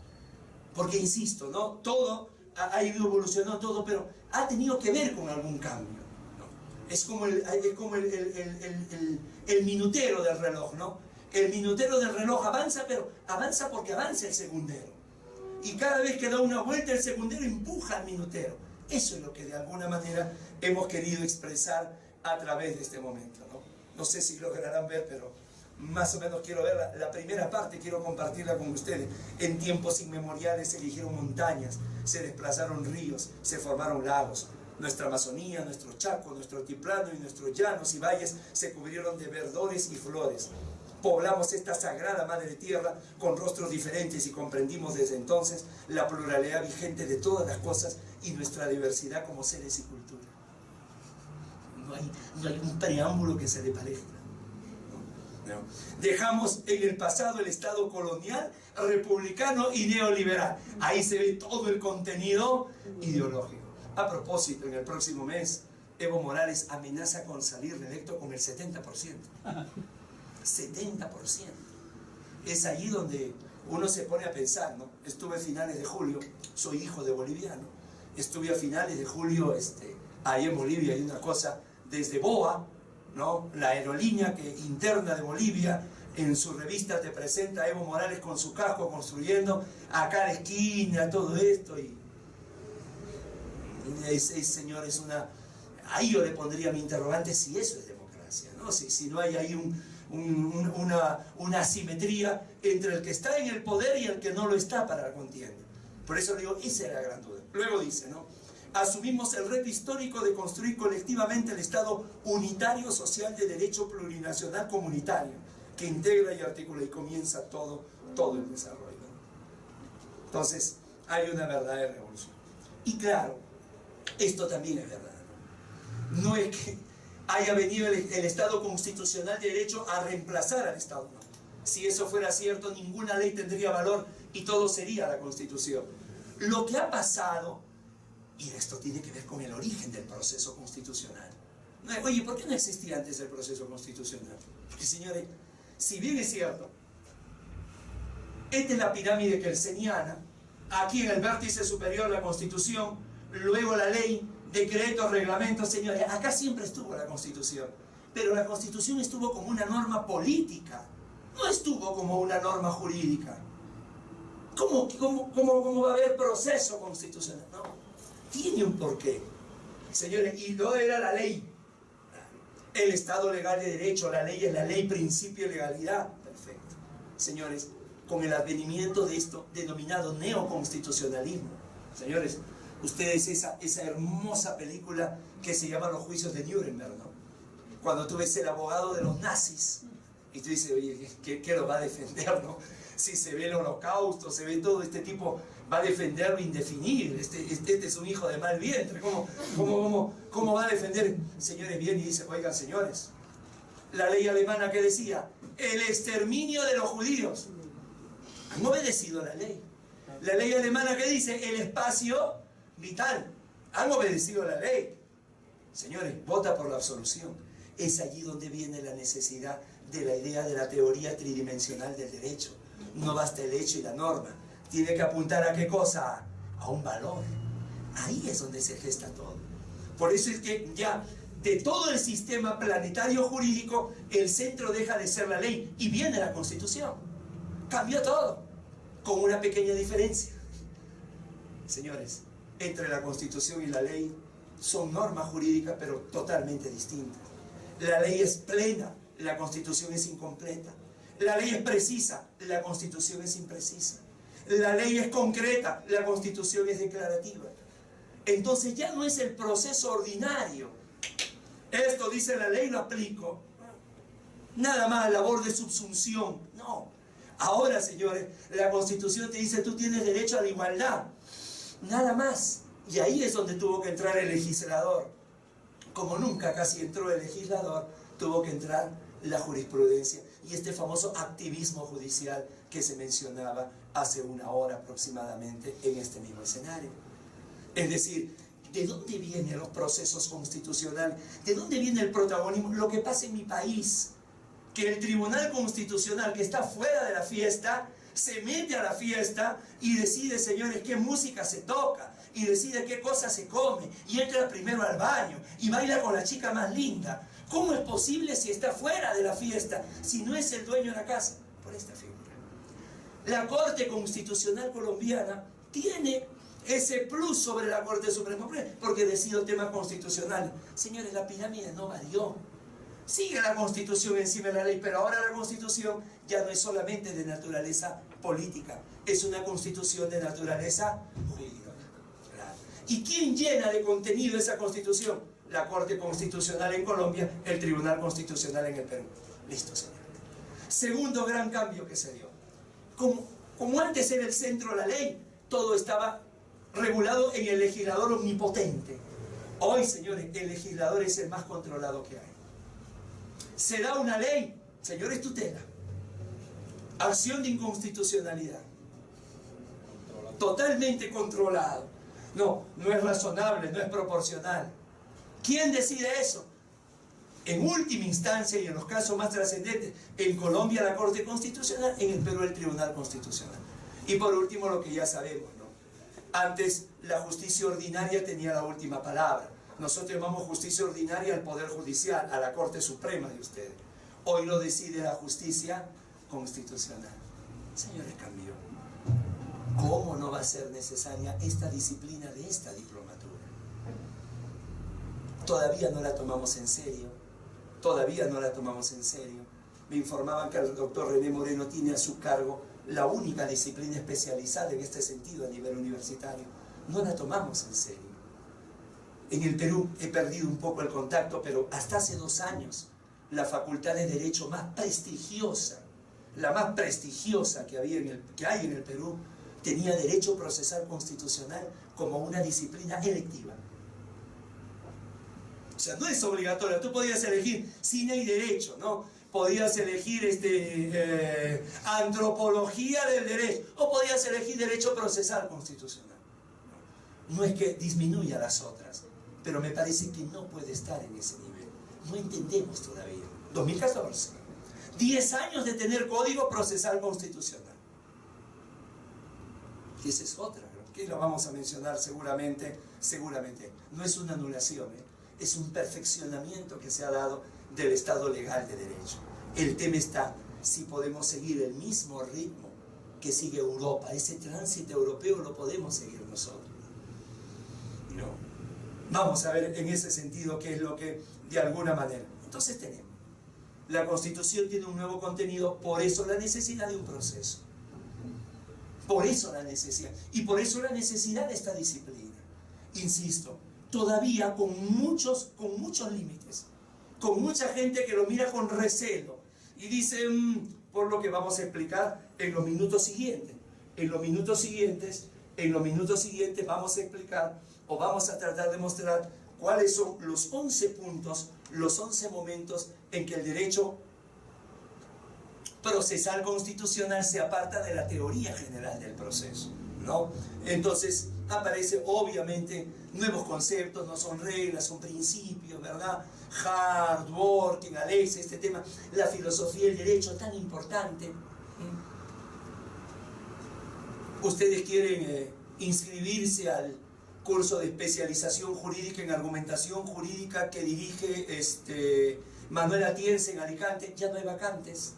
Porque, insisto, ¿no? Todo ha ido evolucionando, todo, pero ha tenido que ver con algún cambio, ¿no? Es como el minutero del reloj, ¿no? El minutero del reloj avanza, pero avanza porque avanza el segundero. Y cada vez que da una vuelta el segundero empuja al minutero. Eso es lo que de alguna manera hemos querido expresar a través de este momento, ¿no? No sé si lograrán ver, pero más o menos quiero ver la primera parte, quiero compartirla con ustedes. En tiempos inmemoriales se erigieron montañas, se desplazaron ríos, se formaron lagos. Nuestra Amazonía, nuestro Chaco, nuestro altiplano y nuestros llanos y valles se cubrieron de verdores y flores. Poblamos esta sagrada madre tierra con rostros diferentes y comprendimos desde entonces la pluralidad vigente de todas las cosas y nuestra diversidad como seres y cultura. No hay un preámbulo que se le parezca. No. Dejamos en el pasado el Estado colonial, republicano y neoliberal. Ahí se ve todo el contenido ideológico. A propósito, en el próximo mes, Evo Morales amenaza con salir reelecto con el 70%. 70%. Es allí donde uno se pone a pensar, ¿no? Estuve a finales de julio, soy hijo de boliviano, estuve a finales de julio, ahí en Bolivia hay una cosa, desde BOA, ¿no? La aerolínea interna de Bolivia, en su revista te presenta a Evo Morales con su casco construyendo acá a la esquina, todo esto, y señor, es una... Ahí yo le pondría mi interrogante si eso es democracia, ¿no? Si no hay ahí una asimetría entre el que está en el poder y el que no lo está para la contienda. Por eso digo, esa es la gran duda. Luego dice, ¿no? Asumimos el reto histórico de construir colectivamente el Estado unitario, social, de derecho plurinacional comunitario, que integra y articula y comienza todo el desarrollo, ¿no? Entonces, hay una verdadera revolución. Y claro, esto también es verdad, ¿no? No es que haya venido el Estado constitucional de derecho a reemplazar al Estado, no. Si eso fuera cierto, ninguna ley tendría valor y todo sería la Constitución. Lo que ha pasado, y esto tiene que ver con el origen del proceso constitucional. Oye, ¿por qué no existía antes el proceso constitucional? Porque, señores, si bien es cierto, esta es la pirámide kelseniana, aquí en el vértice superior la Constitución, luego la ley, decretos, reglamentos, señores, acá siempre estuvo la Constitución, pero la Constitución estuvo como una norma política, no estuvo como una norma jurídica. ¿Cómo va a haber proceso constitucional? No, tiene un porqué, señores, y no era la ley. El Estado legal de derecho, la ley es la ley, principio de legalidad. Perfecto. Señores, con el advenimiento de esto denominado neoconstitucionalismo, señores, ustedes esa hermosa película que se llama Los Juicios de Nuremberg, ¿no? Cuando tú ves el abogado de los nazis y tú dices, oye, ¿qué lo va a defender, no? Si se ve el holocausto, se ve todo, este tipo va a defender lo indefinible, este es un hijo de mal vientre, ¿cómo va a defender? Señores, viene y dice, oigan, señores, la ley alemana que decía, el exterminio de los judíos, han obedecido a la ley. La ley alemana que dice, el espacio vital, han obedecido a la ley. Señores, vota por la absolución. Es allí donde viene la necesidad de la idea de la teoría tridimensional del derecho. No basta el hecho y la norma. Tiene que apuntar a qué cosa, a un valor. Ahí es donde se gesta todo. Por eso es que ya de todo el sistema planetario jurídico, el centro deja de ser la ley y viene la Constitución. Cambió todo, con una pequeña diferencia. Señores, entre la Constitución y la ley son normas jurídicas, pero totalmente distintas. La ley es plena, la Constitución es incompleta. La ley es precisa, la Constitución es imprecisa. La ley es concreta, la Constitución es declarativa. Entonces ya no es el proceso ordinario. Esto dice la ley, lo aplico. Nada más labor de subsunción. No. Ahora, señores, la Constitución te dice tú tienes derecho a la igualdad. Nada más. Y ahí es donde tuvo que entrar el legislador. Como nunca casi entró el legislador, tuvo que entrar la jurisprudencia y este famoso activismo judicial que se mencionaba hace una hora aproximadamente en este mismo escenario. Es decir, ¿de dónde vienen los procesos constitucionales? ¿De dónde viene el protagonismo? Lo que pasa en mi país, que el Tribunal Constitucional, que está fuera de la fiesta, se mete a la fiesta y decide, señores, qué música se toca, y decide qué cosa se come, y entra primero al baño, y baila con la chica más linda. ¿Cómo es posible si está fuera de la fiesta, si no es el dueño de la casa? Por esta figura. La Corte Constitucional colombiana tiene ese plus sobre la Corte Suprema, porque decide temas constitucionales. Señores, la pirámide no varió. Sigue la Constitución encima de la ley, pero ahora la Constitución ya no es solamente de naturaleza política, es una Constitución de naturaleza jurídica. ¿Y quién llena de contenido esa Constitución? La Corte Constitucional en Colombia, el Tribunal Constitucional en el Perú. Listo, señor. Segundo gran cambio que se dio. Como antes era el centro la ley, todo estaba regulado en el legislador omnipotente. Hoy, señores, el legislador es el más controlado que hay. Se da una ley, señores, tutela. Acción de inconstitucionalidad. Totalmente controlado. No es razonable, no es proporcional. ¿Quién decide eso? en última instancia y en los casos más trascendentes, en Colombia la Corte Constitucional, en el Perú el Tribunal Constitucional. Y por último, lo que ya sabemos, ¿no? Antes la justicia ordinaria tenía la última palabra. Nosotros llamamos justicia ordinaria al Poder Judicial, a la Corte Suprema de ustedes. Hoy lo decide la justicia constitucional. Señores, cambió. ¿Cómo no va a ser necesaria esta disciplina de esta diplomatura? Todavía no la tomamos en serio. Todavía no la tomamos en serio. Me informaban que el doctor René Moreno tiene a su cargo la única disciplina especializada en este sentido a nivel universitario. No la tomamos en serio. En el Perú he perdido un poco el contacto, pero hasta hace 2 años la facultad de Derecho más prestigiosa, la más prestigiosa que hay en el Perú, tenía Derecho Procesal Constitucional como una disciplina electiva. O sea, no es obligatorio. Tú podías elegir cine y derecho, ¿no? Podías elegir antropología del derecho, o podías elegir derecho procesal constitucional. No es que disminuya las otras, pero me parece que no puede estar en ese nivel. No entendemos todavía. 2014. 10 años de tener código procesal constitucional. Y esa es otra, ¿no? Que lo vamos a mencionar seguramente. No es una anulación, es un perfeccionamiento que se ha dado del Estado legal de derecho. El tema está si podemos seguir el mismo ritmo que sigue Europa. Ese tránsito europeo lo podemos seguir nosotros. No. Vamos a ver en ese sentido qué es lo que de alguna manera. Entonces tenemos. La Constitución tiene un nuevo contenido, por eso la necesidad de un proceso. Por eso la necesidad. Y por eso la necesidad de esta disciplina. Insisto, todavía con muchos límites. Con mucha gente que lo mira con recelo. Y dice, por lo que vamos a explicar en los minutos siguientes. En los minutos siguientes vamos a explicar o vamos a tratar de mostrar cuáles son los 11 puntos, los 11 momentos en que el derecho procesal constitucional se aparta de la teoría general del proceso, ¿no? Entonces aparece obviamente nuevos conceptos, no son reglas, son principios, ¿verdad? Hard, working, Alex, este tema, la filosofía del derecho tan importante. Ustedes quieren inscribirse al curso de especialización jurídica en argumentación jurídica que dirige Manuel Atienza en Alicante. Ya no hay vacantes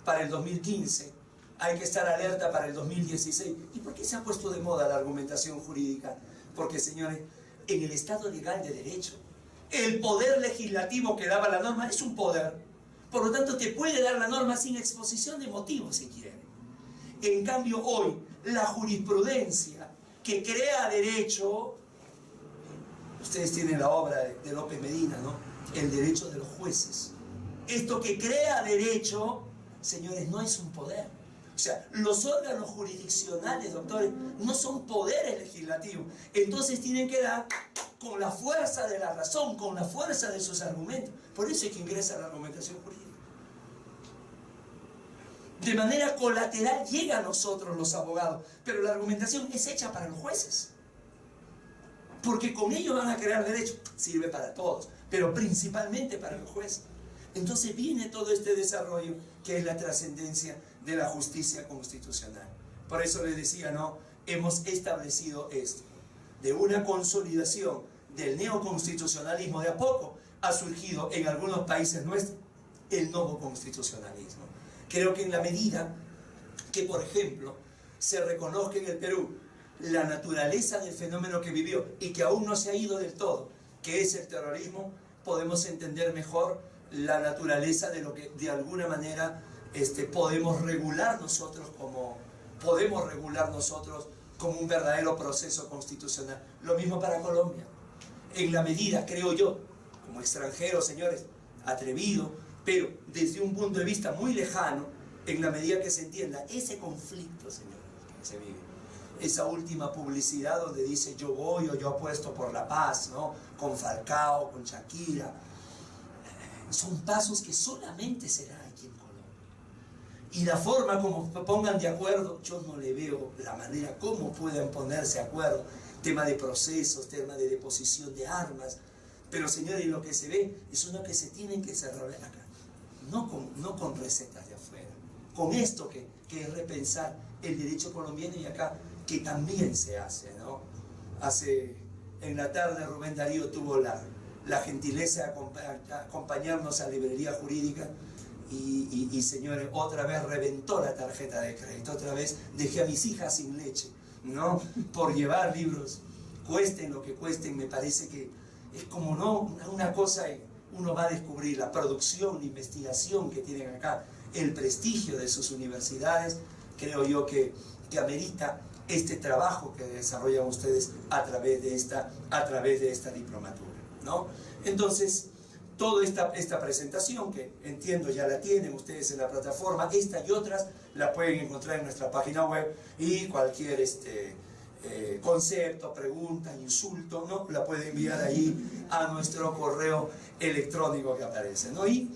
para el 2015, hay que estar alerta para el 2016. ¿Y por qué se ha puesto de moda la argumentación jurídica? Porque, señores, en el Estado legal de derecho, el poder legislativo que daba la norma es un poder, por lo tanto te puede dar la norma sin exposición de motivos si quiere. En cambio hoy, la jurisprudencia que crea derecho, ustedes tienen la obra de López Medina, ¿no? El derecho de los jueces. Esto que crea derecho, señores, no es un poder. O sea, los órganos jurisdiccionales, doctores, no son poderes legislativos. Entonces tienen que dar con la fuerza de la razón, con la fuerza de sus argumentos. Por eso es que ingresa la argumentación jurídica. De manera colateral llega a nosotros los abogados, pero la argumentación es hecha para los jueces. Porque con ello van a crear derecho. Sirve para todos, pero principalmente para los jueces. Entonces viene todo este desarrollo que es la trascendencia de la justicia constitucional. Por eso les decía, ¿no? Hemos establecido esto, de una consolidación del neoconstitucionalismo. De a poco ha surgido en algunos países nuestros el nuevo constitucionalismo. Creo que en la medida que, por ejemplo, se reconozca en el Perú la naturaleza del fenómeno que vivió y que aún no se ha ido del todo, que es el terrorismo, podemos entender mejor la naturaleza de lo que de alguna manera podemos regular nosotros como un verdadero proceso constitucional. Lo mismo para Colombia. En la medida, creo yo, como extranjero, señores, atrevido, pero desde un punto de vista muy lejano, en la medida que se entienda ese conflicto, señores, que se vive, esa última publicidad donde dice yo voy o yo apuesto por la paz, ¿no? Con Falcao, con Shakira, son pasos que solamente serán aquí en Colombia. Y la forma como pongan de acuerdo, yo no le veo la manera como puedan ponerse de acuerdo. Tema de procesos, tema de deposición de armas, Pero señores, lo que se ve es uno que se tiene que cerrar acá, no con recetas de afuera, con esto que es repensar el derecho colombiano y acá que también se hace, ¿no? En la tarde Rubén Darío tuvo la gentileza de acompañarnos a Librería Jurídica y señores, otra vez reventó la tarjeta de crédito, otra vez dejé a mis hijas sin leche, ¿no? Por llevar libros, cuesten lo que cuesten. Me parece que es como, ¿no?, una cosa, uno va a descubrir la producción, la investigación que tienen acá, el prestigio de sus universidades. Creo yo que amerita este trabajo que desarrollan ustedes a través de esta diplomatura, ¿no? Entonces, toda esta presentación, que entiendo ya la tienen ustedes en la plataforma, esta y otras la pueden encontrar en nuestra página web, y cualquier concepto, pregunta, insulto, ¿no?, la pueden enviar ahí a nuestro correo electrónico que aparece, ¿no? Y